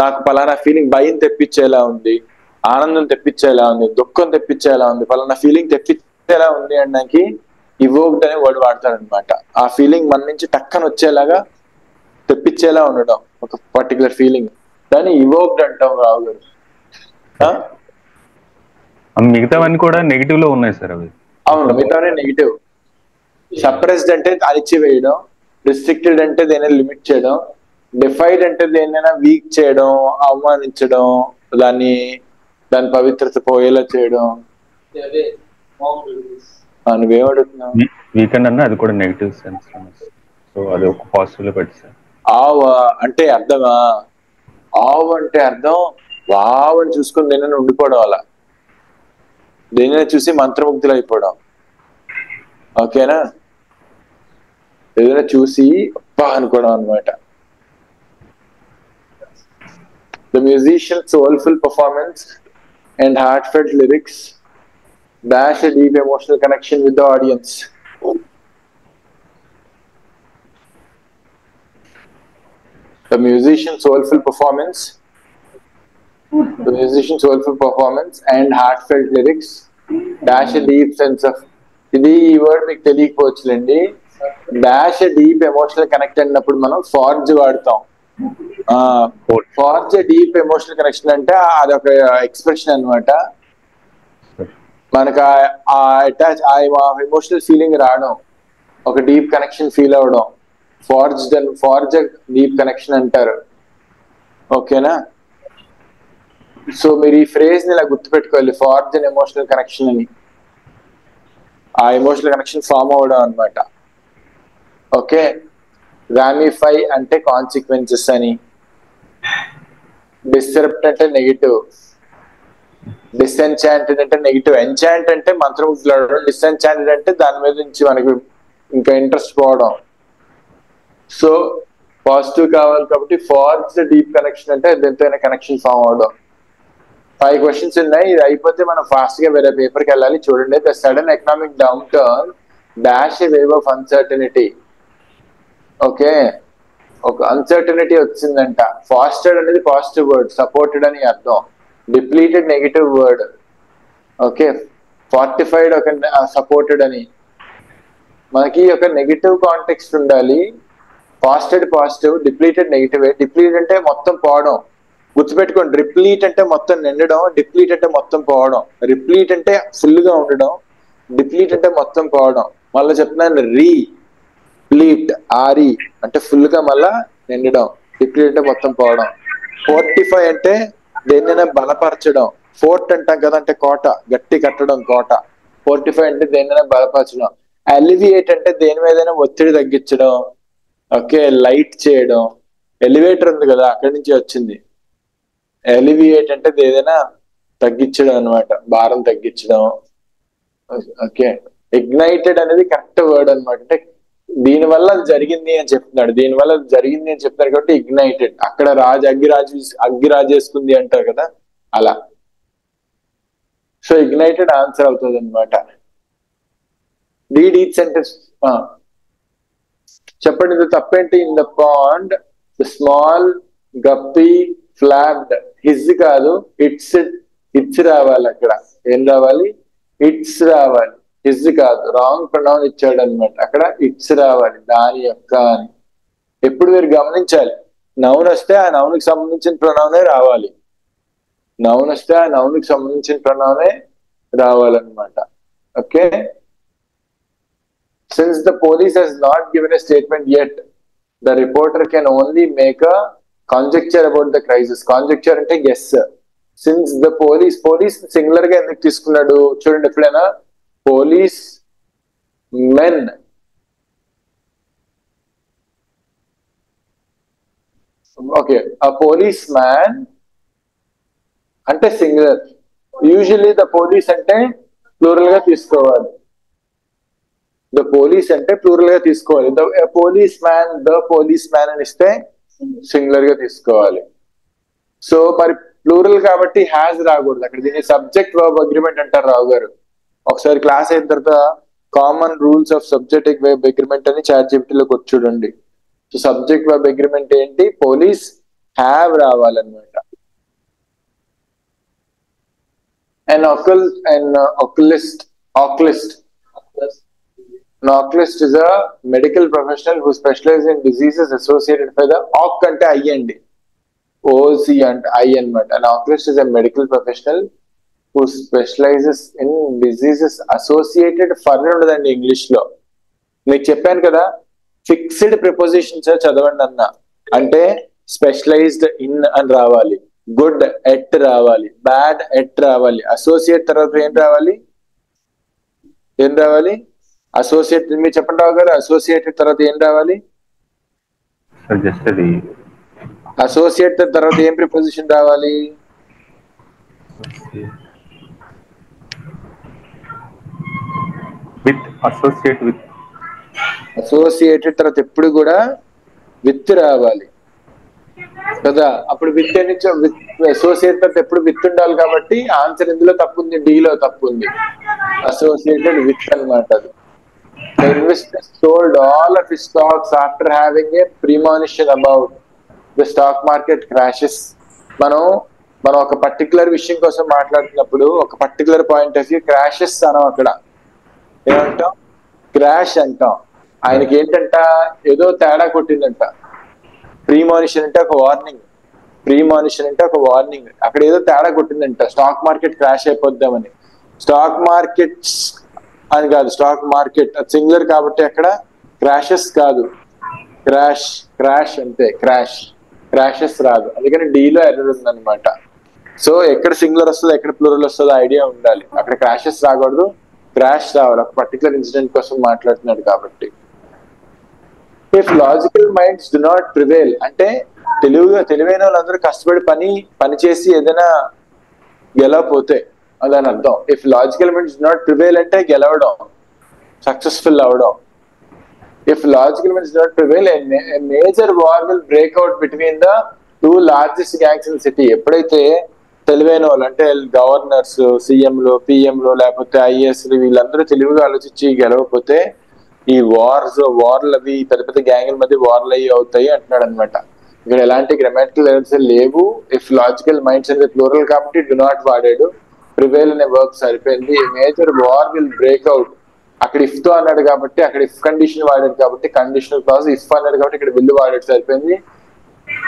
నాకు పలానా ఫీలింగ్ భయం తెప్పించేలా ఉంది, ఆనందం తెప్పించేలా ఉంది, దుఃఖం తెప్పించేలా ఉంది, పలానా ఫీలింగ్ తెప్పించేలా ఉంది అనడానికి ఇవోక్డ్ అనే వర్డ్ వాడతారనమాట. ఆ ఫీలింగ్ మన నుంచి టక్కన వచ్చేలాగా తెప్పించేలా ఉండడం ఒక పర్టికులర్ ఫీలింగ్, దాన్ని ఇవోక్డ్ అంటాం. రావు గారు, మిగతావన్నీ కూడా నెగిటివ్ లో ఉన్నాయి సార్ అవి. అవును, మిగతావన్నీ నెగిటివ్. సప్రెస్డ్ అంటే అణిచివేయడం, రిస్ట్రిక్టెడ్ అంటే దేనైనా లిమిట్ చేయడం, డిఫైడ్ అంటే దేనైనా వీక్ చేయడం, అవమానించడం, దాని పవిత్రత పోయేలా చేయడం. నువ్వేమడుగుతున్నావు? వీకెండ్ అన్న అది కూడా నెగిటివ్ సెన్స్, సో అది ఒక పాజిటివ్ లో పెట్టారు. ఆవ్ అంటే అర్థమా? ఆవ్ అంటే అర్థం వావ్ అని చూసుకుని దేనైనా ఉండిపోవడం, అలా దేనైనా చూసి మంత్రముగ్ధులు అయిపోవడం. ఓకేనా? ఏదైనా చూసి అబ్బా అనుకోవడం అనమాట. The musician's soulful performance and heartfelt lyrics dash a deep emotional connection with the audience. The musician's soulful performance and heartfelt lyrics dash a deep sense of. ఇది ఈ వర్డ్ మీకు తెలియకపోవచ్చులేండి. డాష్ డీప్ ఎమోషనల్ కనెక్ట్ అన్నప్పుడు మనం forge వాడతాం. Forge deep emotional connection అంటే అదొక expression అనమాట. మనకు అటాచ్ ఎమోషనల్ ఫీలింగ్ రావడం, ఒక డీప్ కనెక్షన్ ఫీల్ అవడం, ఫార్జ్ డీప్ కనెక్షన్ అంటారు. ఓకేనా? సో మీరు ఈ ఫ్రేజ్ ని ఇలా గుర్తుపెట్టుకోవాలి, ఫార్జ్ అండ్ ఎమోషనల్ కనెక్షన్ అని. ఆ ఎమోషనల్ కనెక్షన్ ఫామ్ అవడం అనమాట. ఓకే, రామిఫై అంటే కాన్సిక్వెన్సెస్ అని, డిస్టర్బ్డ్ అంటే నెగిటివ్, డిసెన్చాంటెడ్ అంటే నెగిటివ్, ఎంచాంట్ అంటే మంత్రముగ్ధులు, డిసెన్చాంటెడ్ అంటే దాని మీద నుంచి మనకి ఇంకా ఇంట్రెస్ట్ పోవడం. సో పాజిటివ్ కావాలి కాబట్టి ఫార్జ్ డీప్ కనెక్షన్ అంటే ఎంతైనా కనెక్షన్ ఫామ్ అవడం. 5 క్వశ్చన్స్ ఉన్నాయి, ఇది అయిపోతే మనం ఫాస్ట్ గా వేరే పేపర్కి వెళ్ళాలి. చూడండి, the sudden economic down turn dash A wave of uncertainty. Okay, ఒక అన్సర్టనిటీ వచ్చిందంట. ఫాస్టెడ్ అనేది పాజిటివ్ వర్డ్, సపోర్టెడ్ అని అర్థం. Depleted negative word. Okay, fortified ఒక సపోర్టెడ్ అని. మనకి ఒక నెగిటివ్ కాంటెక్స్ట్ ఉండాలి. Fasted positive, depleted negative. Deplete అంటే మొత్తం పోవడం, గుర్తుపెట్టుకోండి. రిప్లీట్ అంటే మొత్తం నిండడం, డిప్లీట్ అంటే మొత్తం పోవడం. రిప్లీట్ అంటే ఫుల్ గా ఉండడం, డిప్లీట్ అంటే మొత్తం పోవడం. మళ్ళీ చెప్తున్నాను, రీప్లీట్ ఆరి అంటే ఫుల్ గా మళ్ళా నిండడం, డిప్లీట్ అంటే మొత్తం పోవడం. ఫోర్టిఫై అంటే దేన్నైనా బలపరచడం. ఫోర్ట్ అంటాం కదా, అంటే కోట, గట్టి కట్టడం కోట. ఫోర్టిఫై అంటే దేన్నైనా బలపరచడం. ఎలివియేట్ అంటే దేని మీదైనా ఒత్తిడి తగ్గించడం. ఓకే, లైట్ చేయడం. ఎలివేటర్ ఉంది కదా, అక్కడి నుంచి వచ్చింది. ఎలివియేట్ అంటే ఏదైనా తగ్గించడం అనమాట, భారం తగ్గించడం. ఓకే, ఇగ్నైటెడ్ అనేది కరెక్ట్ వర్డ్ అనమాట. అంటే దీని వల్ల అది జరిగింది అని చెప్తున్నాడు, దీని వల్ల అది జరిగింది అని చెప్తారు కాబట్టి ఇగ్నైటెడ్. అక్కడ అగ్గి రాజేసుకుంది అంటారు కదా, అలా. సో ఇగ్నైటెడ్ ఆన్సర్ అవుతుంది అనమాట. డీడ్ ఈచ్ సెంటెన్స్ చెప్పండి. ఇది తప్పేంటి? In the pond the small guppy flapped. His కాదు, ఇట్స్ రావాలి. అక్కడ ఏం రావాలి? ఇట్స్ రావాలి, హిజ్ కాదు. రాంగ్ ప్రొనౌన్ ఇచ్చాడు అనమాట. అక్కడ ఇట్స్ రావాలి, దాని యొక్క అని. ఎప్పుడు మీరు గమనించాలి, నౌన్ వస్తే ఆ నౌన్కి సంబంధించిన ప్రొనౌనే రావాలి. నౌన్ వస్తే ఆ నౌన్కి సంబంధించిన ప్రొనౌనే రావాలన్నమాట. Okay, since the police has not given a statement yet, the reporter can only make a conjecture about the crisis. Conjecture అంటే guess. Since the police singular గా ఎందుకు తీసుకున్నాడు చూడండి. ఎప్పుడైనా police men, okay, a policeman అంటే singular. Usually the police అంటే plural గా తీసుకోవాలి. ద పోలీస్ అంటే ప్లూరల్ గా తీసుకోవాలి. ద పోలీస్ మ్యాన్ అని ఇస్తే సింగులర్ గా తీసుకోవాలి. సో మరి ప్లూరల్ కాబట్టి హ్యాజ్ రాకూడదు అక్కడ. దీన్ని సబ్జెక్ట్ వర్బ్ అగ్రిమెంట్ అంటారు రావు గారు. ఒకసారి క్లాస్ అయిన తర్వాత common rules of subject verb agreement అని ChatGPT లోకి వచ్చి చూడండి. సో సబ్జెక్ట్ వర్బ్ అగ్రిమెంట్ ఏంటి? పోలీస్ హ్యావ్ రావాలన్నమాట. An oculist is a medical professional who specializes in diseases associated by the oc ante I andi, OC and I anamata. An oculist is a medical professional who specializes in diseases associated further ఉండదండి English లో. మీకు చెప్పాను కదా, fixed prepositions చదవండి అన్న. అంటే specialized in అని రావాలి, గుడ్ ఎట్ రావాలి, బ్యాడ్ ఎట్ రావాలి. అసోసియేట్ తర్వాత ఏం రావాలి? అసోసియేట్. మీరు చెప్పండి రావు గారు, అసోసియేటెడ్ తర్వాత ఏం రావాలి? అసోసియేట్ తర్వాత ఏం ప్రిపోజిషన్ రావాలి? విత్. అసోసియేటెడ్ తర్వాత ఎప్పుడు కూడా విత్ రావాలి కదా. అప్పుడు విత్ నుంచి అసోసియేట్ తర్వాత ఎప్పుడు విత్ ఉండాలి కాబట్టి ఆన్సర్ ఇందులో తప్పు ఉంది, డీలో తప్పు ఉంది. అసోసియేటెడ్ విత్ అనమాట. అది The investor sold all of his stocks after having a premonition about the stock market crashes. మనం ఒక పర్టికులర్ విషయం కోసం మాట్లాడుతున్నప్పుడు ఒక particular point of view crashes అనం. అక్కడ ఏమంటాం? క్రాష్ అంటాం. ఆయనకి ఏంటంట, ఏదో తేడా కొట్టిందంట. ప్రీమానిషన్ అంటే ఒక వార్నింగ్. అక్కడ ఏదో తేడా కొట్టిందంట, స్టాక్ మార్కెట్ క్రాష్ అయిపోద్దామని. స్టాక్ మార్కెట్స్ అని కాదు, స్టాక్ మార్కెట్ సింగులర్ కాబట్టి అక్కడ క్రాషెస్ కాదు, క్రాష్ అంతే. క్రాషెస్ రాదు, అందుకని డీలో ఎర్రర్ ఉందన్నమాట. సో ఎక్కడ సింగులర్ వస్తుందో ఎక్కడ ప్లూరల్ వస్తుందో ఐడియా ఉండాలి. అక్కడ క్రాషెస్ రాకూడదు, క్రాష్ రావాలి. ఒక పర్టికులర్ ఇన్సిడెంట్ కోసం మాట్లాడుతున్నాడు కాబట్టి. If logical minds do not prevail అంటే తెలివైన వాళ్ళందరూ కష్టపడి పని చేసి ఏదైనా గెలవపోతే, అదని అర్థం. If logical elements not prevail అంటే గెలవడం, సక్సెస్ఫుల్ అవడం. If logical elements not prevail, a major war will break out between the two largest gangs in the city. ఎప్పుడైతే తెలివైన వాళ్ళు అంటే గవర్నర్స్, సీఎంలు, పిఎంలు, లేకపోతే ఐఏఎస్లు వీళ్ళందరూ తెలివిగా ఆలోచించి గెలవకపోతే ఈ వార్లు అవి పెద్ద పెద్ద గ్యాంగుల మధ్య వార్లు అవి అవుతాయి అంటున్నాడు అనమాట. ఇక్కడ ఎలాంటి గ్రామాటికల్ ఎర్రర్స్ లేవు. ఇఫ్ లాజికల్ మైండ్స్ అనేది ప్లూరల్ కాబట్టి డు నాట్ వాడాడు. ప్రివేల్ అనే వర్క్ సరిపోయింది. Major war will break out, అక్కడ ఇఫ్ తో అన్నాడు కాబట్టి అక్కడ ఇఫ్ కండిషన్ వాడాడు కాబట్టి కండిషనల్ క్లాజ్ ఇఫ్ అన్నాడు కాబట్టి ఇక్కడ విల్ వాడాడు సరిపోయింది.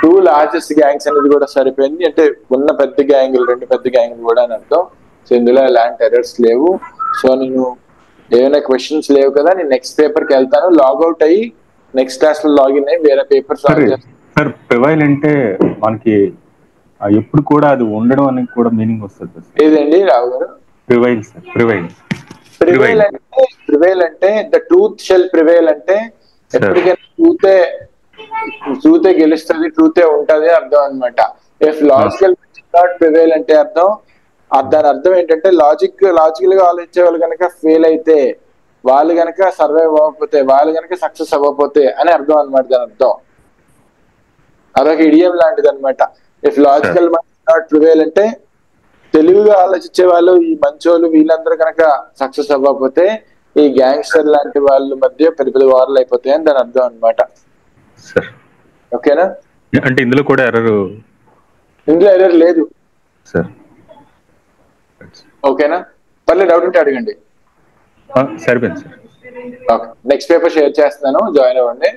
టూ లార్జెస్ట్ గ్యాంగ్స్ అనేది కూడా సరిపోయింది. అంటే ఉన్న పెద్ద గ్యాంగులు, రెండు పెద్ద గ్యాంగులు కూడా అని అర్థం. సో ఇందులో ఎలాంటి ఎర్రర్స్ లేవు. సో నేను ఏమైనా క్వశ్చన్స్ లేవు కదా, నేను నెక్స్ట్ పేపర్ కి వెళ్తాను. లాగౌట్ అయ్యి నెక్స్ట్ క్లాస్ లో లాగిన్ అయ్యి వేరే పేపర్ సాల్వ్ చేస్తాను. సార్ ప్రివైల్ అంటే మనకి ఎప్పుడు కూడా అది ఉండడం అనేది కూడా మీనింగ్ వస్తుంది. ఏదండి రావు గారు? ప్రివైల్ సార్, ప్రివైల్ అంటే ద ట్రూత్ షెల్ ప్రివైల్ అంటే ఎప్పటికైనా ట్రూతే గెలుస్తుంది, ట్రూతే ఉంటది అర్థం అనమాట. ఇఫ్ లాజికల్ నాట్ ప్రివైల్ అంటే దాని అర్థం ఏంటంటే లాజికల్ గా ఆలోచించే వాళ్ళు కనుక ఫెయిల్ అయితే, వాళ్ళు కనుక సర్వైవ్ అవ్వకపోతే, వాళ్ళు కనుక సక్సెస్ అవ్వకపోతే అని అర్థం అనమాట. దాని అర్థం అదొక ఇడియం లాంటిది అనమాట. ఇఫ్ లాజికల్ నాట్ ప్రివైల్ అంటే తెలివిగా ఆలోచించే వాళ్ళు, ఈ మంచోళ్ళు వీళ్ళందరూ కనుక సక్సెస్ అవ్వకపోతే ఈ గ్యాంగ్స్టర్ లాంటి వాళ్ళ మధ్య పెద్ద పెద్ద వార్లు అయిపోతాయి అని దాని అర్థం అనమాట. ఓకేనా? అంటే ఇందులో కూడా ఎర్రర్ లేదు సార్. ఓకేనా? పర్లేదు, డౌట్ ఉంటే అడగండి. సరిపోయింది sir. Okay, next paper share చేస్తున్నాను, జాయిన్ అవ్వండి.